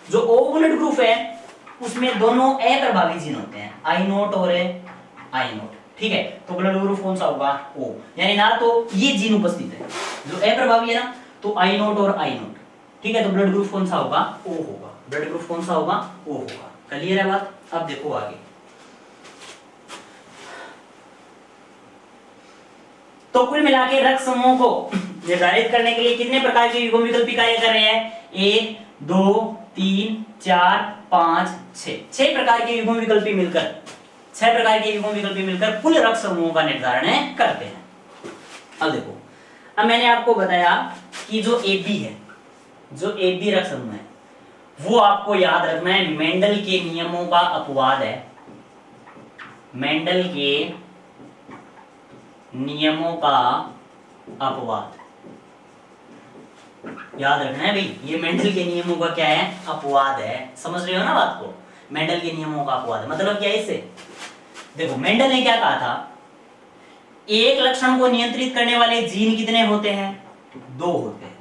जो ओ ब्लड ग्रुप है उसमें दोनों अप्रभावी जीन होते हैं, आई नोट और आई नोट। ठीक है, तो ब्लड ग्रुप कौन सा होगा, ओ। यानी ना तो ये जीन उपस्थित है जो अप्रभावी है ना, तो आई नोट और आई नोट। ठीक है, तो ब्लड ग्रुप कौन सा होगा, ओ होगा। ब्लड ग्रुप कौन सा होगा, ओ होगा। क्लियर है बात। अब देखो आगे, तो कुल मिला के रक्त समूह को निर्धारित करने के लिए कितने प्रकार के युग्म विकल्पी कार्य कर रहे हैं, 1 2 3 4 5 6 प्रकार के युग्म विकल्पी मिलकर, 6 प्रकार के युग्म विकल्पी मिलकर कुल रक्त समूहों का निर्धारण करते हैं। अब देखो, अब मैंने आपको बताया कि जो ए बी है, जो ए बी रक्त समूह है, वो आपको याद रखना है मेंडल के नियमों का अपवाद है। मेंडल के नियमों का अपवाद याद रखना है भाई, ये मेंडल के नियमों का क्या है, अपवाद है। समझ रहे हो ना बात को, मेंडल के नियमों का अपवाद मतलब क्या है इससे। देखो, मेंडल ने क्या कहा था, एक लक्षण को नियंत्रित करने वाले जीन कितने होते हैं, 2 होते हैं।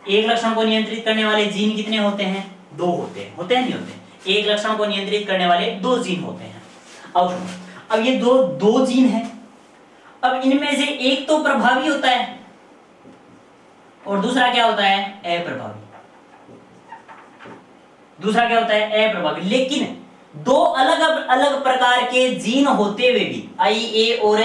एक लक्षण को नियंत्रित करने वाले जीन कितने होते हैं, 2 होते हैं। होते हैं नहीं होते, एक लक्षण को नियंत्रित करने वाले 2 जीन होते हैं। अब ये दो जीन है, अब इनमें से एक तो प्रभावी होता है और दूसरा क्या होता है, अप्रभावी। दूसरा क्या होता है, अप्रभावी। लेकिन 2 अलग अलग प्रकार के जीन होते हुए भी, आई ए और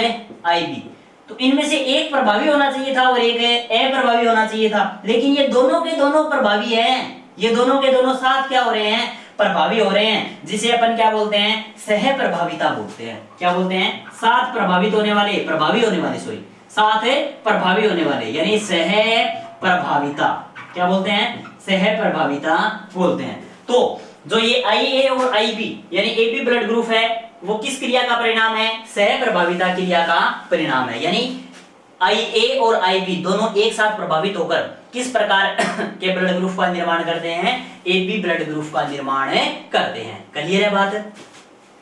आई बी, तो इनमें से एक प्रभावी होना चाहिए था और एक अप्रभावी होना चाहिए था। लेकिन ये दोनों के दोनों प्रभावी हैं, ये दोनों के दोनों साथ क्या हो रहे हैं, प्रभावी हो रहे हैं, जिसे अपन क्या बोलते हैं, सह प्रभाविता बोलते हैं। क्या बोलते हैं, साथ प्रभावित होने वाले, प्रभावी होने वाले, सॉरी, साथ प्रभावी होने वाले, यानी सह प्रभाविता। क्या बोलते हैं, सह प्रभाविता बोलते हैं। तो जो ये आई ए और आई बी यानी ए बी ब्लड ग्रुप है, वो किस क्रिया का परिणाम है, सह प्रभाविता क्रिया का परिणाम है। यानी आई ए और आई बी दोनों एक साथ प्रभावित होकर किस प्रकार के ब्लड ग्रुप का निर्माण करते हैं, ए बी ब्लड ग्रुप का निर्माण करते हैं। क्लियर है बात।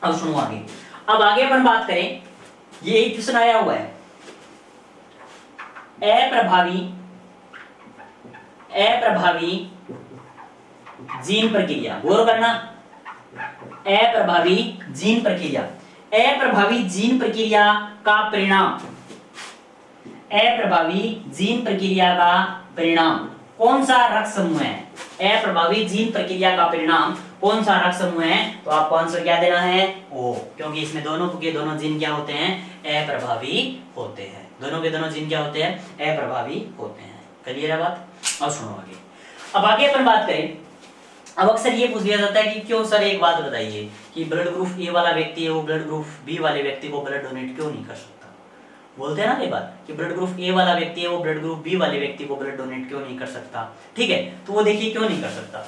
अब सुनो आगे। अब आगे अपन बात करें, ये एक क्वेश्चन आया हुआ है, अप्रभावी जीन प्रक्रिया। गौर करना, अप्रभावी जीन प्रक्रिया, अप्रभावी जीन प्रक्रिया का परिणाम, अप्रभावी जीन प्रक्रिया का परिणाम कौन सा रक्त समूह है, अप्रभावी जीन प्रक्रिया का परिणाम कौन सा रक्त समूह है। तो आपको आंसर क्या देना है, ओ, क्योंकि इसमें दोनों के दोनों जीन क्या होते हैं, अप्रभावी होते हैं। दोनों के दोनों जीन क्या होते हैं, अप्रभावी होते हैं। क्लियर है बात। अब सुनो आगे। अब आगे अपन बात करें, अब अक्सर ये पूछ लिया जाता है कि क्यों सर, एक बात बताइए कि ब्लड ग्रुप ए वाला व्यक्ति है, वो ब्लड ग्रुप बी वाले व्यक्ति को ब्लड डोनेट क्यों नहीं कर सकता। बोलते हैं ना ये बात कि ब्लड ग्रुप ए वाला व्यक्ति है, वो ब्लड ग्रुप बी वाले व्यक्ति को ब्लड डोनेट क्यों नहीं कर सकता। ठीक है, तो वो देखिए क्यों नहीं कर सकता।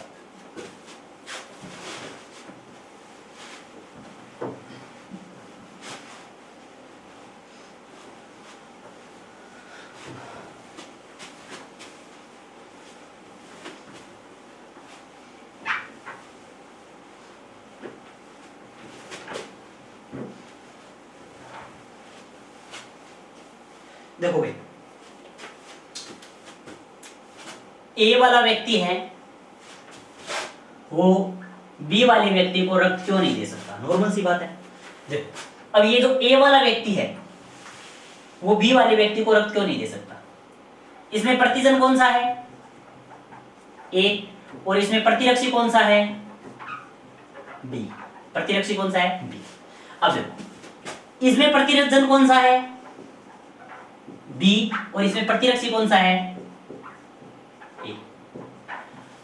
देखो भाई, ए वाला व्यक्ति है, वो बी वाले व्यक्ति को रक्त क्यों नहीं दे सकता, नॉर्मल सी बात है। देखो, अब ये जो ए वाला व्यक्ति है, वो बी वाले व्यक्ति को रक्त क्यों नहीं दे सकता। इसमें प्रतिजन कौन सा है, ए, और इसमें प्रतिरक्षी कौन सा है, बी। प्रतिरक्षी कौन सा है, बी। अब देखो, इसमें प्रतिरक्षण कौन सा है? बी। और इसमें प्रतिरक्षी कौन सा है? ए।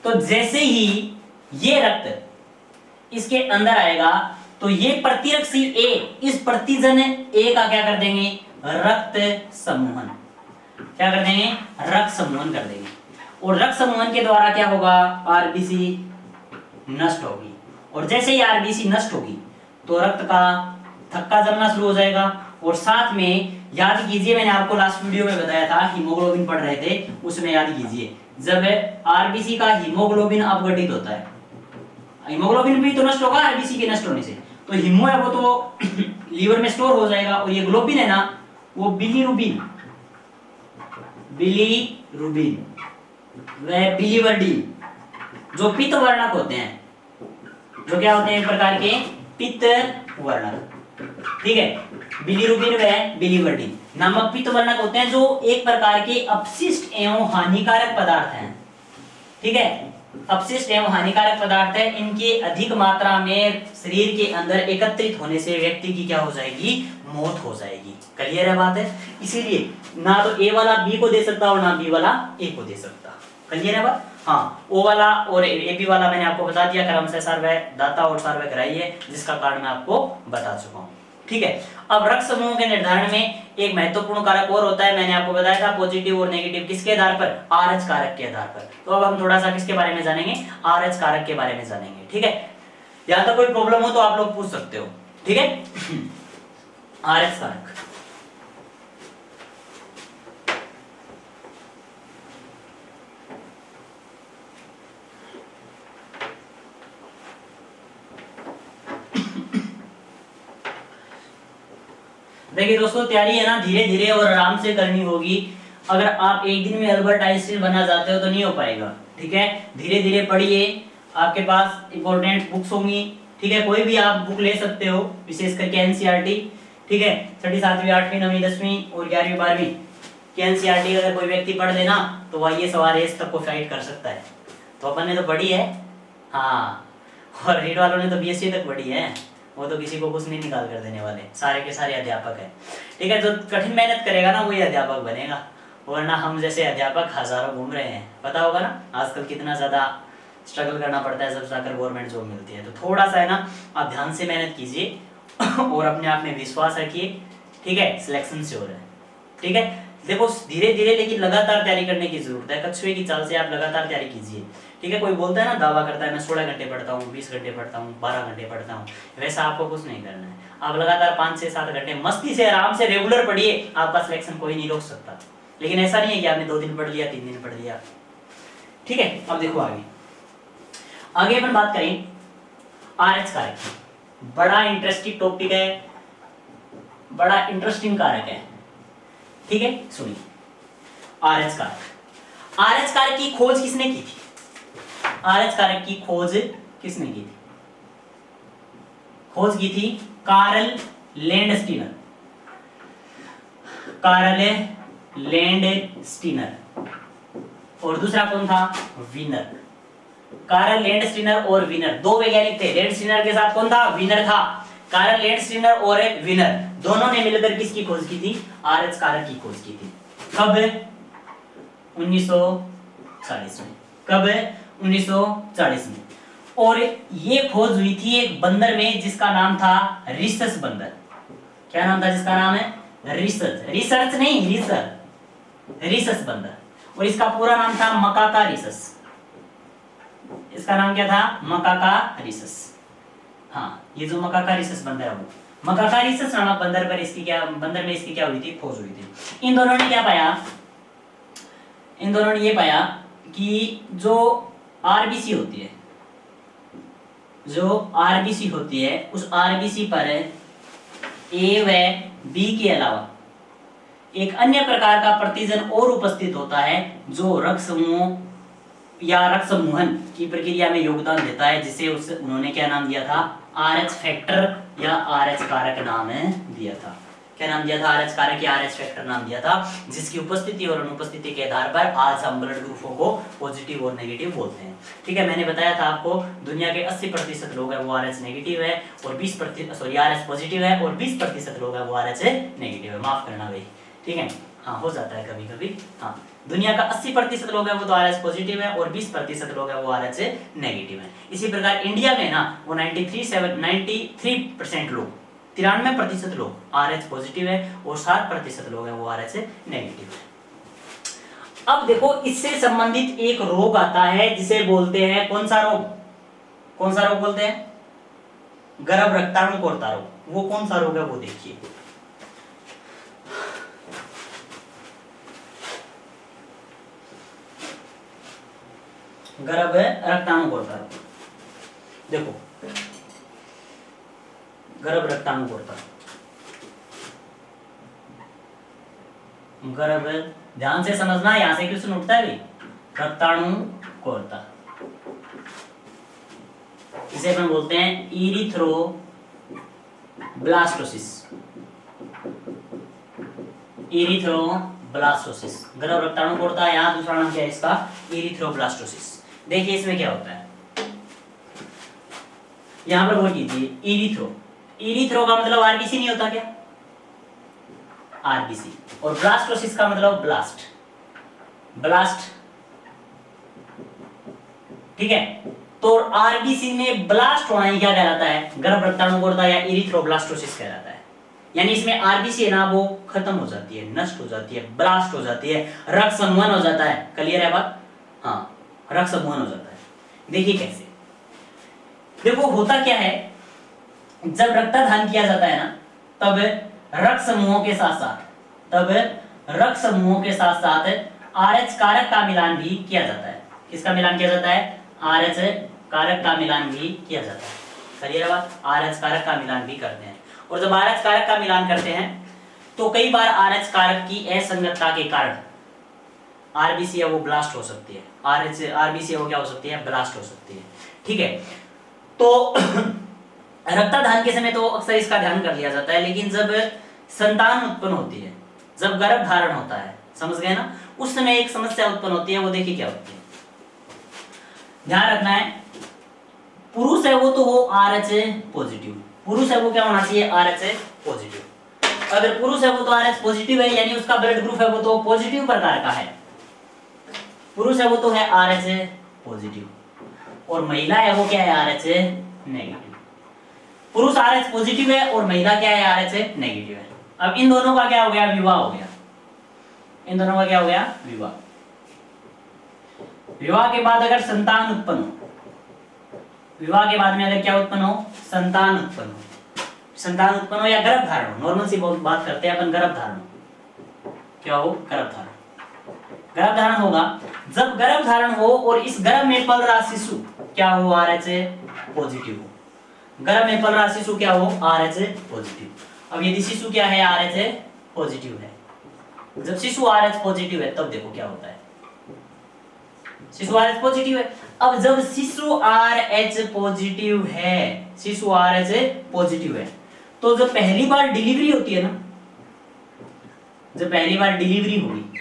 तो जैसे ही ये रक्त इसके अंदर आएगा तो ये प्रतिरक्षी ए इस प्रतिजन ए का क्या कर देंगे? रक्त समूहन। क्या कर देंगे? रक्त समूहन कर देंगे। और रक्त समूहन के द्वारा क्या होगा? आरबीसी नष्ट होगी। और जैसे ही आरबीसी नष्ट होगी तो रक्त का थक्का जमना शुरू हो जाएगा। और साथ में याद कीजिए, मैंने आपको लास्ट वीडियो में बताया था, हीमोग्लोबिन पढ़ रहे थे, उसमें याद कीजिए जब आरबीसी का हीमोग्लोबिन अपघटित होता है, हीमोग्लोबिन भी तो नष्ट होगा आरबीसी के नष्ट होने से, तो हीमो है वो तो लीवर में स्टोर हो जाएगा। और ये ग्लोबिन है ना, वो बिलीरुबिन व बिलीवर्डिन जो पित्त वर्णक होते हैं, जो क्या होते हैं? एक प्रकार के पित्त वर्णक। ठीक है, बिलीरुबिन व बिलीवर्डिन नामक पित्त वर्णक होते हैं, जो एक प्रकार के अपशिष्ट एवं हानिकारक पदार्थ हैं। ठीक है, अपशिष्ट एवं हानिकारक पदार्थ है। इनके अधिक मात्रा में शरीर के अंदर एकत्रित होने से व्यक्ति की क्या हो जाएगी? मौत हो जाएगी। क्लियर है बात है? इसीलिए ना तो ए वाला बी को दे सकता और ना बी वाला ए को दे सकता। क्लियर है बात? हाँ, ओ वाला और ए बी वाला मैंने आपको बता दिया, क्रमशः सार्वय दाता और सार्वय ग्राही है, जिसका कारण मैं आपको बता चुका हूँ। ठीक है, अब रक्त समूह के निर्धारण में एक महत्वपूर्ण कारक और होता है, मैंने आपको बताया था, पॉजिटिव और नेगेटिव। किसके आधार पर? आरएच कारक के आधार पर। तो अब हम थोड़ा सा किसके बारे में जानेंगे? आरएच कारक के बारे में जानेंगे। ठीक है, यहां तक कोई प्रॉब्लम हो तो आप लोग पूछ सकते हो। ठीक है, आरएच कारक। देखिए दोस्तों, तैयारी है ना धीरे धीरे और आराम से करनी होगी। अगर आप एक दिन में अल्बर्ट आइंस्टीन बनना चाहते हो तो नहीं हो पाएगा। ठीक है, धीरे धीरे पढ़िए, आपके पास इंपॉर्टेंट बुक्स होंगी। ठीक है, कोई भी आप बुक ले सकते हो, विशेष करके एनसीईआरटी। ठीक है, 6ठी 7वीं 8वीं 9वीं 10वीं और 11वीं 12वीं की एनसीईआरटी अगर कोई व्यक्ति पढ़ लेना तो वह ये सवाल एस तक को फाइट कर सकता है। तो अपन ने तो पढ़ी है, हाँ, और रीड वालों ने तो बीएससी तक पढ़ी है, वो तो किसी को कुछ नहीं निकाल कर देने वाले, सारे के सारे अध्यापक है। ठीक है, जो कठिन मेहनत करेगा ना वही अध्यापक बनेगा, वरना हम जैसे अध्यापक हजारों घूम रहे हैं। पता होगा ना आजकल कितना ज्यादा स्ट्रगल करना पड़ता है जब जाकर गवर्नमेंट जॉब मिलती है। तो थोड़ा सा है ना, आप ध्यान से मेहनत कीजिए और अपने आप में विश्वास रखिए। ठीक है, सिलेक्शन श्योर है। ठीक है, देखो धीरे धीरे लेकिन लगातार तैयारी करने की जरूरत है। कछुए की चाल से आप लगातार तैयारी कीजिए। ठीक है, कोई बोलता है ना, दावा करता है मैं 16 घंटे पढ़ता हूँ, 20 घंटे पढ़ता हूँ, 12 घंटे पढ़ता हूँ, वैसा आपको कुछ नहीं करना है। आप लगातार 5 से 7 घंटे मस्ती से आराम से रेगुलर पढ़िए, आपका सिलेक्शन कोई नहीं रोक सकता। लेकिन ऐसा नहीं है कि आपने 2 दिन पढ़ लिया, 3 दिन पढ़ लिया। ठीक है, अब देखो आगे अपन बात करें आरएच कारक की। बड़ा इंटरेस्टिंग टॉपिक है, बड़ा इंटरेस्टिंग कारक है। ठीक है, सुनिए आरएच कारक। आरएच कारक की खोज किसने की थी? आरएच कारक की खोज किसने की थी? खोज की थी कार्ल लैंडस्टीनर। Karl Landsteiner. और दूसरा कौन था? विनर। कार्ल लैंडस्टीनर और विनर, 2 वैज्ञानिक थे। लैंडस्टीनर के साथ कौन था? विनर था। कार्ल लैंडस्टीनर और विनर दोनों ने मिलकर किसकी खोज की थी? आरएच कारक की खोज की थी। कब? 1940 में। कब? 1940 में। और ये खोज हुई थी एक बंदर में जिसका नाम था रिसस बंदर। क्या नाम था जिसका नाम है? रिसस। रिसर्च नहीं, रिसस बंदर। और इसका पूरा नाम था मकाका रिसस। इसका नाम क्या था? मकाका रिसस। हाँ, ये जो मकाका रिसस बंदर है वो मकाका रिसस नामक बंदर में इसकी क्या हुई थी? खोज हुई थी। इन दोनों ने क्या पाया? इन दोनों ने ये पाया कि जो आरबीसी होती है, उस आरबीसी पर ए व बी के अलावा एक अन्य प्रकार का प्रतिजन और उपस्थित होता है जो रक्त समूह या रक्त समूहन की प्रक्रिया में योगदान देता है, जिसे उन्होंने क्या नाम दिया था? आरएच फैक्टर या आरएच कारक नाम दिया था। क्या नाम दिया था, आरएच कारक या आरएच फैक्टर नाम दिया था, जिसकी उपस्थिति और अनुपस्थिति के आधार पर आज हम ब्लड ग्रुपों को पॉजिटिव और नेगेटिव बोलते हैं। ठीक है, मैंने बताया था आपको दुनिया के 80% लोग हैं वो आरएच नेगेटिव है और 20% आरएच पॉजिटिव है और 20% लोग हैं वो आरएच नेगेटिव है। माफ करना भाई, ठीक है, हाँ हो जाता है कभी कभी। हाँ, दुनिया का 80% लोग हैं वो तो आरएच पॉजिटिव है और 20% लोग हैं वो आरएच नेगेटिव है। इसी प्रकार इंडिया में ना वो 93% लोग, 93% लोग आरएच पॉजिटिव है और 60% लोग हैं वो आरएच नेगेटिव है। अब देखो, इससे संबंधित एक रोग आता है जिसे बोलते हैं, कौन सा रोग, कौन सा रोग बोलते हैं, गर्भ रक्ताणु कोरता रोग। वो कौन सा रोग है वो देखिए, गर्भ रक्ताणु कोरता रोग। देखो, गर्भ रक्ताणु कोरता, गर्भ, ध्यान से समझना, यहां से क्वेश्चन उठता है भी, रक्ताणु कोरता, इसे अपन बोलते हैं इरिथ्रोब्लास्टोसिस, इरिथ्रोब्लास्टोसिस, गर्भ रक्ताणु कोरता। यहाँ दूसरा नाम क्या है इसका, इरिथ्रोब्लास्टोसिस। देखिए इसमें क्या होता है, यहां पर वो कीजिए इरिथ्रो, इरिथ्रो का मतलब आरबीसी नहीं होता क्या, आरबीसी, और ब्लास्टोसिस का मतलब ब्लास्ट, ब्लास्ट, ठीक है। तो आरबीसी में ब्लास्ट होना ही क्या कहलाता है, गर्भ रक्ताणु कोरता या इरिथ्रोब्लास्टोसिस कहलाता है। यानी इसमें आरबीसी है ना वो खत्म हो जाती है, नष्ट हो जाती है, ब्लास्ट हो जाती है, रक्त समूहन हो जाता है। क्लियर है बात, हाँ, रक्त समूहन हो जाता है। देखिए कैसे, देखो होता क्या है, जब रक्तदान किया जाता है ना, तब रक्त समूहों के साथ साथ, तब रक्त समूहों के साथ साथ आरएच कारक का मिलान भी किया जाता है। किसका मिलान किया जाता है, आरएच कारक का मिलान भी किया जाता है। क्लियर है बात, आरएच कारक का मिलान भी करते हैं। और जब आरएच कारक का मिलान करते हैं तो कई बार आरएच कारक की असंगतता के कारण आरबीसी है वो ब्लास्ट हो सकती है, आरबीसी है वो क्या हो सकती है, ब्लास्ट हो सकती है। ठीक है, तो रक्तदान के समय तो अक्सर इसका ध्यान कर लिया जाता है, लेकिन जब संतान उत्पन्न होती है, जब गर्भ धारण होता है, समझ गए ना, उस समय एक समस्या उत्पन्न होती है। वो देखिए क्या होती है, ध्यान रखना है, पुरुष है वो तो हो आरएच पॉजिटिव, पुरुष है वो क्या होना चाहिए, आरएच पॉजिटिव। अगर पुरुष है वो तो आरएच पॉजिटिव है, यानी उसका ब्लड ग्रुप है वो तो पॉजिटिव प्रकार का है, पुरुष है वो तो है आरएच पॉजिटिव, और महिला है वो क्या है, आरएच नेगेटिव। पुरुष आरएच पॉजिटिव है और महिला क्या है, आरएच नेगेटिव है। अब इन दोनों का क्या हो गया, विवाह हो गया, इन दोनों का क्या हो गया, विवाह। विवाह के बाद अगर संतान उत्पन्न हो, विवाह के बाद में अगर क्या उत्पन्न हो, संतान उत्पन्न हो, संतान उत्पन्न हो या गर्भ धारण हो, नॉर्मल सी बात करते हैं अपन, गर्भ धारण क्या हो, गर्भ धारण, गर्भ धारण होगा। जब गर्भ धारण हो और इस गर्भ में पल रहा शिशु क्या हो, आरएच पॉजिटिव हो, गर्भ में पल रहा शिशु क्या हो, आरएच पॉजिटिव। अब यदि शिशु क्या है, आरएच पॉजिटिव है, जब शिशु आरएच पॉजिटिव है तब देखो क्या होता है, शिशु आरएच पॉजिटिव है। अब जब शिशु आरएच पॉजिटिव है, शिशु आरएच पॉजिटिव है, तो जब पहली बार डिलीवरी होती है ना, जब पहली बार डिलीवरी होगी,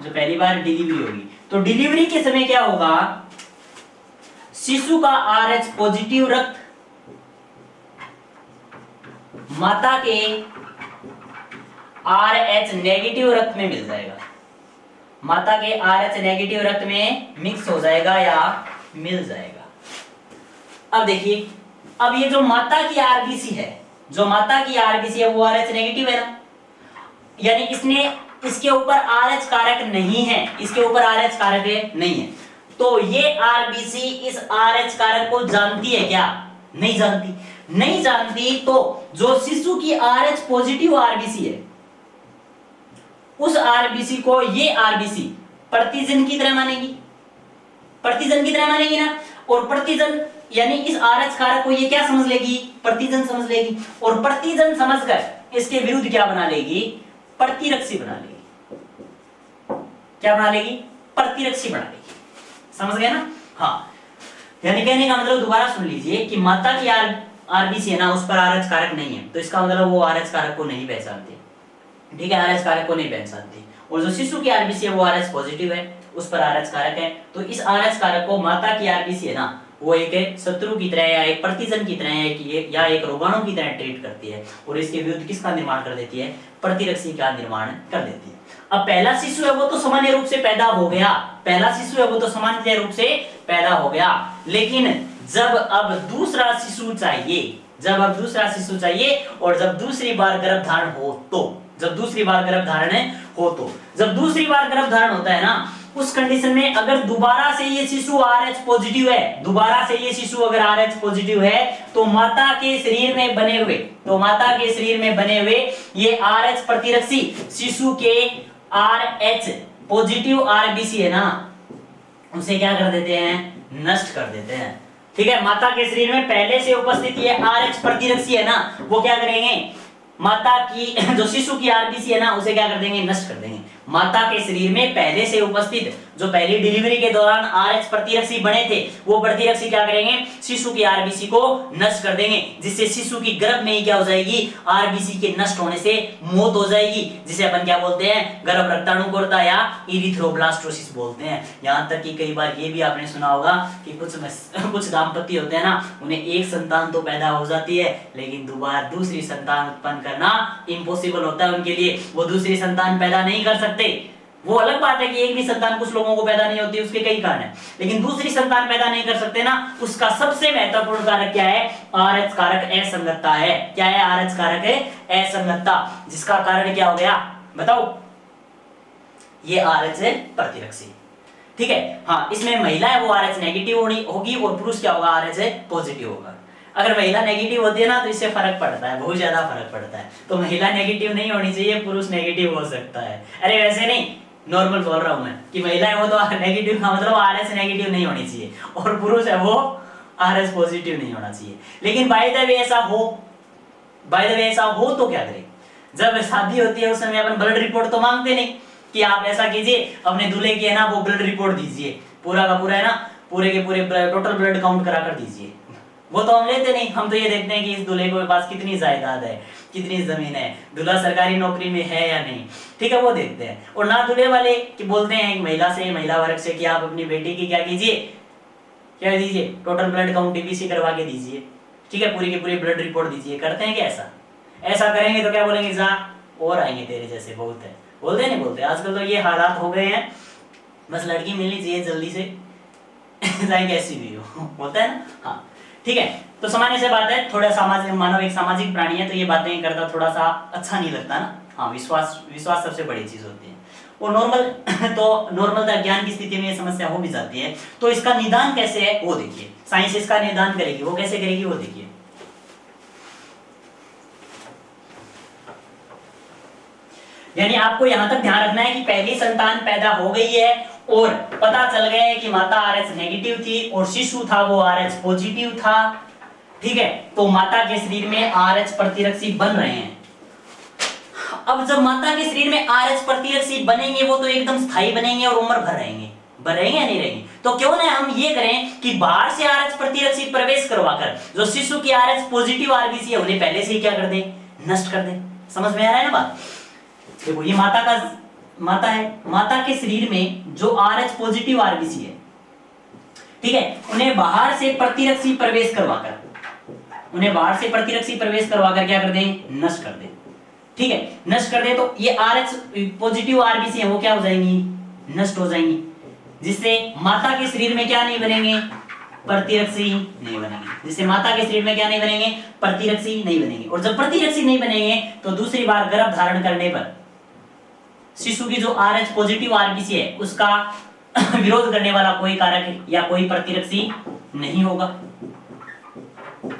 जो पहली बार डिलीवरी होगी, तो डिलीवरी के समय क्या होगा, शिशु का आरएच पॉजिटिव रक्त माता के आरएच नेगेटिव रक्त में मिल जाएगा, माता के आरएच नेगेटिव रक्त में मिक्स हो जाएगा या मिल जाएगा। अब देखिए, अब ये जो माता की आरबीसी है, जो माता की आरबीसी है वो आरएच नेगेटिव है ना, यानी इसने, इसके ऊपर आरएच कारक नहीं है, इसके ऊपर आरएच कारक नहीं है, तो ये आरबीसी इस आरएच कारक को जानती है क्या, नहीं जानती, नहीं जानती। तो जो शिशु की आरएच पॉजिटिव आरबीसी है, उस आरबीसी को ये आरबीसी प्रतिजन की तरह मानेगी, प्रतिजन की तरह मानेगी ना, और प्रतिजन यानी इस आरएच कारक को ये क्या समझ लेगी, प्रतिजन समझ लेगी, और प्रतिजन समझकर इसके विरुद्ध क्या बना लेगी, प्रतिरक्षी बना लेगी। क्या बना लेगी, प्रतिरक्षी बना लेगी। समझ गए ना, हाँ। यानी कहने का मतलब दोबारा सुन लीजिए कि माता की आरबीसी है ना उस पर आरएच कारक नहीं है, तो इसका मतलब वो आरएच कारक को नहीं पहचानते, ठीक है, आरएच कारक को नहीं पहचानते। और जो शिशु की आरबीसी है वो आरएच पॉजिटिव है, उस पर आरएच कारक है, तो इस आरएच कारक को माता की आरबीसी है ना वो एक शत्रु की तरह या एक प्रतिजन की तरह या एक रोगाणु की तरह ट्रीट करती है और इसके विरुद्ध किसका निर्माण कर देती है, प्रतिरक्षी का निर्माण कर देती है। अब पहला शिशु है वो तो सामान्य रूप से पैदा हो गया, पहला शिशु है वो तो सामान्य रूप से पैदा हो गया, लेकिन जब अब दूसरा शिशु चाहिए, जब अब दूसरा शिशु चाहिए और जब दूसरी बार गर्भधारण हो तो, जब दूसरी बार गर्भधारण हो तो, जब दूसरी बार गर्भधारण होता है ना उस कंडीशन में अगर दोबारा से ये शिशु आरएच पॉजिटिव है, दोबारा से ये शिशु अगर आरएच पॉजिटिव है तो माता के शरीर में बने हुए, तो माता के शरीर में बने हुए ये आरएच प्रतिरक्षी शिशु के आरएच पॉजिटिव आरबीसी है ना उसे क्या कर देते हैं, नष्ट कर देते हैं, ठीक है। माता के शरीर में पहले से उपस्थित ये आरएच प्रतिरक्षी है ना वो क्या करेंगे, माता की जो शिशु की आरबीसी है ना उसे क्या कर देंगे, नष्ट कर देंगे। माता के शरीर में पहले से उपस्थित जो पहली डिलीवरी के दौरान आरएच प्रतिरक्षी बने थे वो प्रतिरक्षी क्या करेंगे, शिशु की आरबीसी को नष्ट कर देंगे, जिससे शिशु की गर्भ में ही क्या हो जाएगी, आरबीसी के नष्ट होने से मौत हो जाएगी, जिसे अपन क्या बोलते हैं, गर्भ रक्ताणुकोरता या इरिथ्रोब्लास्टोसिस बोलते हैं। यहाँ तक कि कई बार ये भी आपने सुना होगा कि कुछ दाम्पत्य होते हैं ना उन्हें एक संतान तो पैदा हो जाती है लेकिन दोबारा दूसरी संतान उत्पन्न करना इम्पॉसिबल होता है उनके लिए, वो दूसरी संतान पैदा नहीं कर सकते। वो अलग बात है कि एक भी संतान कुछ लोगों को पैदा नहीं होती, उसके कई कारण हैं, लेकिन दूसरी संतान पैदा नहीं कर सकते ना, उसका सबसे महत्वपूर्ण कारक क्या है, आरएच कारक असंगतता है। क्या है, आरएच कारक है असंगतता, जिसका कारण क्या हो गया बताओ, ये आरएच है प्रतिरक्षी, ठीक है। हाँ, इसमें महिला है वो आरएच नेगेटिव होगी और पुरुष क्या होगा, आरएच पॉजिटिव होगा। अगर महिला नेगेटिव होती है ना तो इससे फर्क पड़ता है, बहुत ज्यादा फर्क पड़ता है, तो महिला नेगेटिव नहीं होनी चाहिए, पुरुष नेगेटिव हो सकता है। अरे वैसे नहीं, नॉर्मल बोल रहा हूं मैं कि महिला है वो तो नेगेटिव का मतलब आरएच नेगेटिव नहीं होनी चाहिए और पुरुष है वो आरएच पॉजिटिव नहीं होना चाहिए। लेकिन बाय द वे ऐसा हो तो क्या करें, जब शादी होती है उस समय अपन ब्लड रिपोर्ट तो मांगते नहीं कि आप ऐसा कीजिए अपने दूल्हे की है ना वो ब्लड रिपोर्ट दीजिए, पूरा का पूरा है ना, पूरे के पूरे टोटल ब्लड काउंट करा कर दीजिए, वो तो हम लेते नहीं। हम तो ये देखते हैं कि इस दूल्हे के पास कितनी जायदाद है, कितनी जमीन है, दूल्हा सरकारी नौकरी में है या नहीं, ठीक है, वो देखते हैं। और ना दूल्हे वाले कि बोलते हैं महिला वर्ग से कि आप अपनी बेटी की क्या कीजिए, क्या दीजिए, टोटल ब्लड काउंट टीबीसी करवा के दीजिए, ठीक है, पूरी की पूरी ब्लड रिपोर्ट दीजिए। करते हैं क्या ऐसा करेंगे तो क्या बोलेंगे, जा और आएंगे तेरे जैसे, बहुत है, बोलते नहीं बोलते। आजकल तो ये हालात हो गए हैं, बस लड़की मिलनी चाहिए जल्दी से चाहे कैसी भी हो, बोलता है ना। हाँ ठीक है, तो सामान्य से बात है, थोड़ा सामाजिक, मानव एक सामाजिक प्राणी है तो ये बातें करता थोड़ा सा अच्छा नहीं लगता ना। हाँ, विश्वास सबसे बड़ी चीज होती है। और नॉर्मल ज्ञान की स्थिति में ये समस्या हो भी जाती है, तो इसका निदान कैसे है वो देखिए, साइंस इसका निदान करेगी, वो कैसे करेगी वो देखिए। यानी आपको यहां तक ध्यान रखना है कि पहली संतान पैदा हो गई है और पता चल गया है कि माता आरएच नेगेटिव थी और शिशु था वो आरएच पॉजिटिव था, ठीक है। तो माता के शरीर में आरएच प्रतिरक्षी बन रहे हैं। अब जब माता के शरीर में आरएच प्रतिरक्षी बनेंगे वो तो एकदम स्थायी बनेंगे और उम्र भर रहेंगे या नहीं रहेंगे। तो क्यों ना हम ये करें कि बाहर से आरएच प्रतिरक्षी प्रवेश करवाकर जो शिशु की आरएच पॉजिटिव आरबीसी है उन्हें पहले से ही क्या कर दें, नष्ट कर दें। समझ में आ रहा है ना बात। देखो ये माता है, माता के शरीर में जो आरएच पॉजिटिव आरबीसी है, ठीक है, उन्हें बाहर से प्रतिरक्षी प्रवेश करवाकर क्या कर दें, नष्ट कर दें, ठीक है, नष्ट कर दें। तो ये आरएच पॉजिटिव आरबीसी है वो क्या हो जाएंगी, नष्ट हो जाएंगी, जिससे माता के शरीर में क्या नहीं बनेंगे, प्रतिरक्षी नहीं बनेंगे, जिससे माता के शरीर में क्या नहीं बनेंगे, प्रतिरक्षी नहीं बनेंगे। और जब प्रतिरक्षी नहीं बनेंगे तो दूसरी बार गर्भ धारण करने पर शिशु की जो आरएच पॉजिटिव आरबीसी है उसका विरोध करने वाला कोई कारक या कोई प्रतिरक्षी नहीं होगा।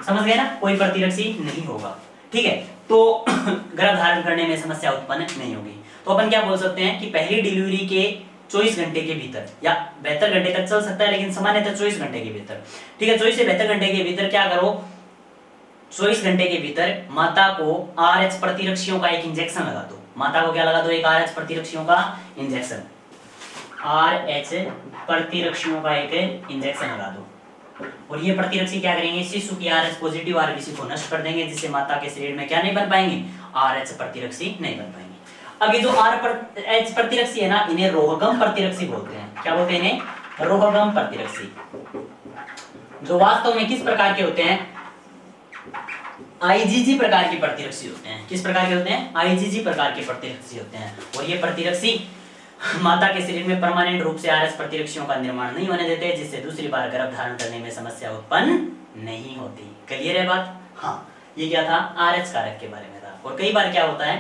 समझ गए ना, कोई प्रतिरक्षी नहीं होगा, ठीक है। तो गर्भ धारण करने में समस्या उत्पन्न नहीं होगी। तो अपन क्या बोल सकते हैं कि पहली डिलीवरी के 24 घंटे के भीतर या 72 घंटे तक चल सकता है, लेकिन सामान्यतः 24 घंटे के भीतर, ठीक है, 24 से 72 घंटे के भीतर क्या करो, 24 घंटे के भीतर माता को आरएच प्रतिरक्षियों का एक इंजेक्शन लगा दो। माता को क्या लगा दो, एक आरएच प्रतिरक्षियों का इंजेक्शन, आरएच प्रतिरक्षियों का एक इंजेक्शन लगा दो, और ये प्रतिरक्षी क्या करेंगे, शिशु की RH पॉजिटिव आरबीसी को नष्ट कर देंगे, जिससे माता के शरीर में क्या नहीं बन पाएंगे, RH प्रतिरक्षी नहीं बन पाएंगे। अब ये जो RH प्रतिरक्षी है ना, इन्हें रोहगम प्रतिरक्षी बोलते हैं। क्या बोलते हैं इन्हें, रोहगम प्रतिरक्षी, जो वास्तव में किस प्रकार के होते हैं, IgG प्रकार के प्रतिरक्षी होते हैं। किस प्रकार के होते हैं, IgG प्रकार के प्रतिरक्षी होते हैं। और ये प्रतिरक्षी माता के शरीर में परमानेंट रूप से RH प्रतिरक्षियों का निर्माण नहीं होने देते, जिससे दूसरी बार गर्भ धारण करने में समस्या उत्पन्न नहीं होती। क्लियर है बात? हाँ, ये क्या था, RH कारक के बारे में था। और कई बार क्या होता है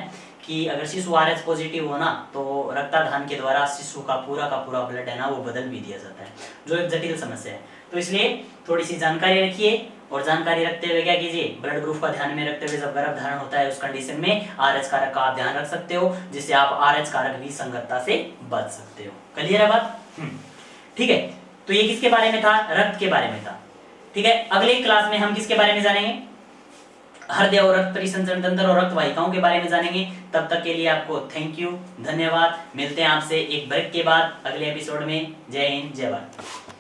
कि अगर शिशु RH पॉजिटिव हो ना, तो रक्तदान के द्वारा शिशु का पूरा ब्लड है ना, वो बदल भी दिया जाता है, जो एक जटिल समस्या है। तो इसलिए थोड़ी सी जानकारी रखिए, और जानकारी रखते हुए क्या कीजिए, ब्लड ग्रुप का ध्यान में रखते हुए जब गर्भ धारण होता है उस कंडीशन में RH कारक का आप ध्यान रख सकते हो, जिससे आप RH कारक विसंगतता से बच सकते हो। क्लियर है बात? ठीक है, तो ये किसके बारे में था, रक्त के बारे में था। ठीक है, अगले क्लास में हम किसके बारे में जानेंगे, हृदय और रक्त परिसंचरण तंत्र और रक्त वाहिकाओं के बारे में जानेंगे। तब तक के लिए आपको थैंक यू, धन्यवाद। मिलते हैं आपसे एक ब्रेक के बाद अगले एपिसोड में। जय हिंद, जय भारत।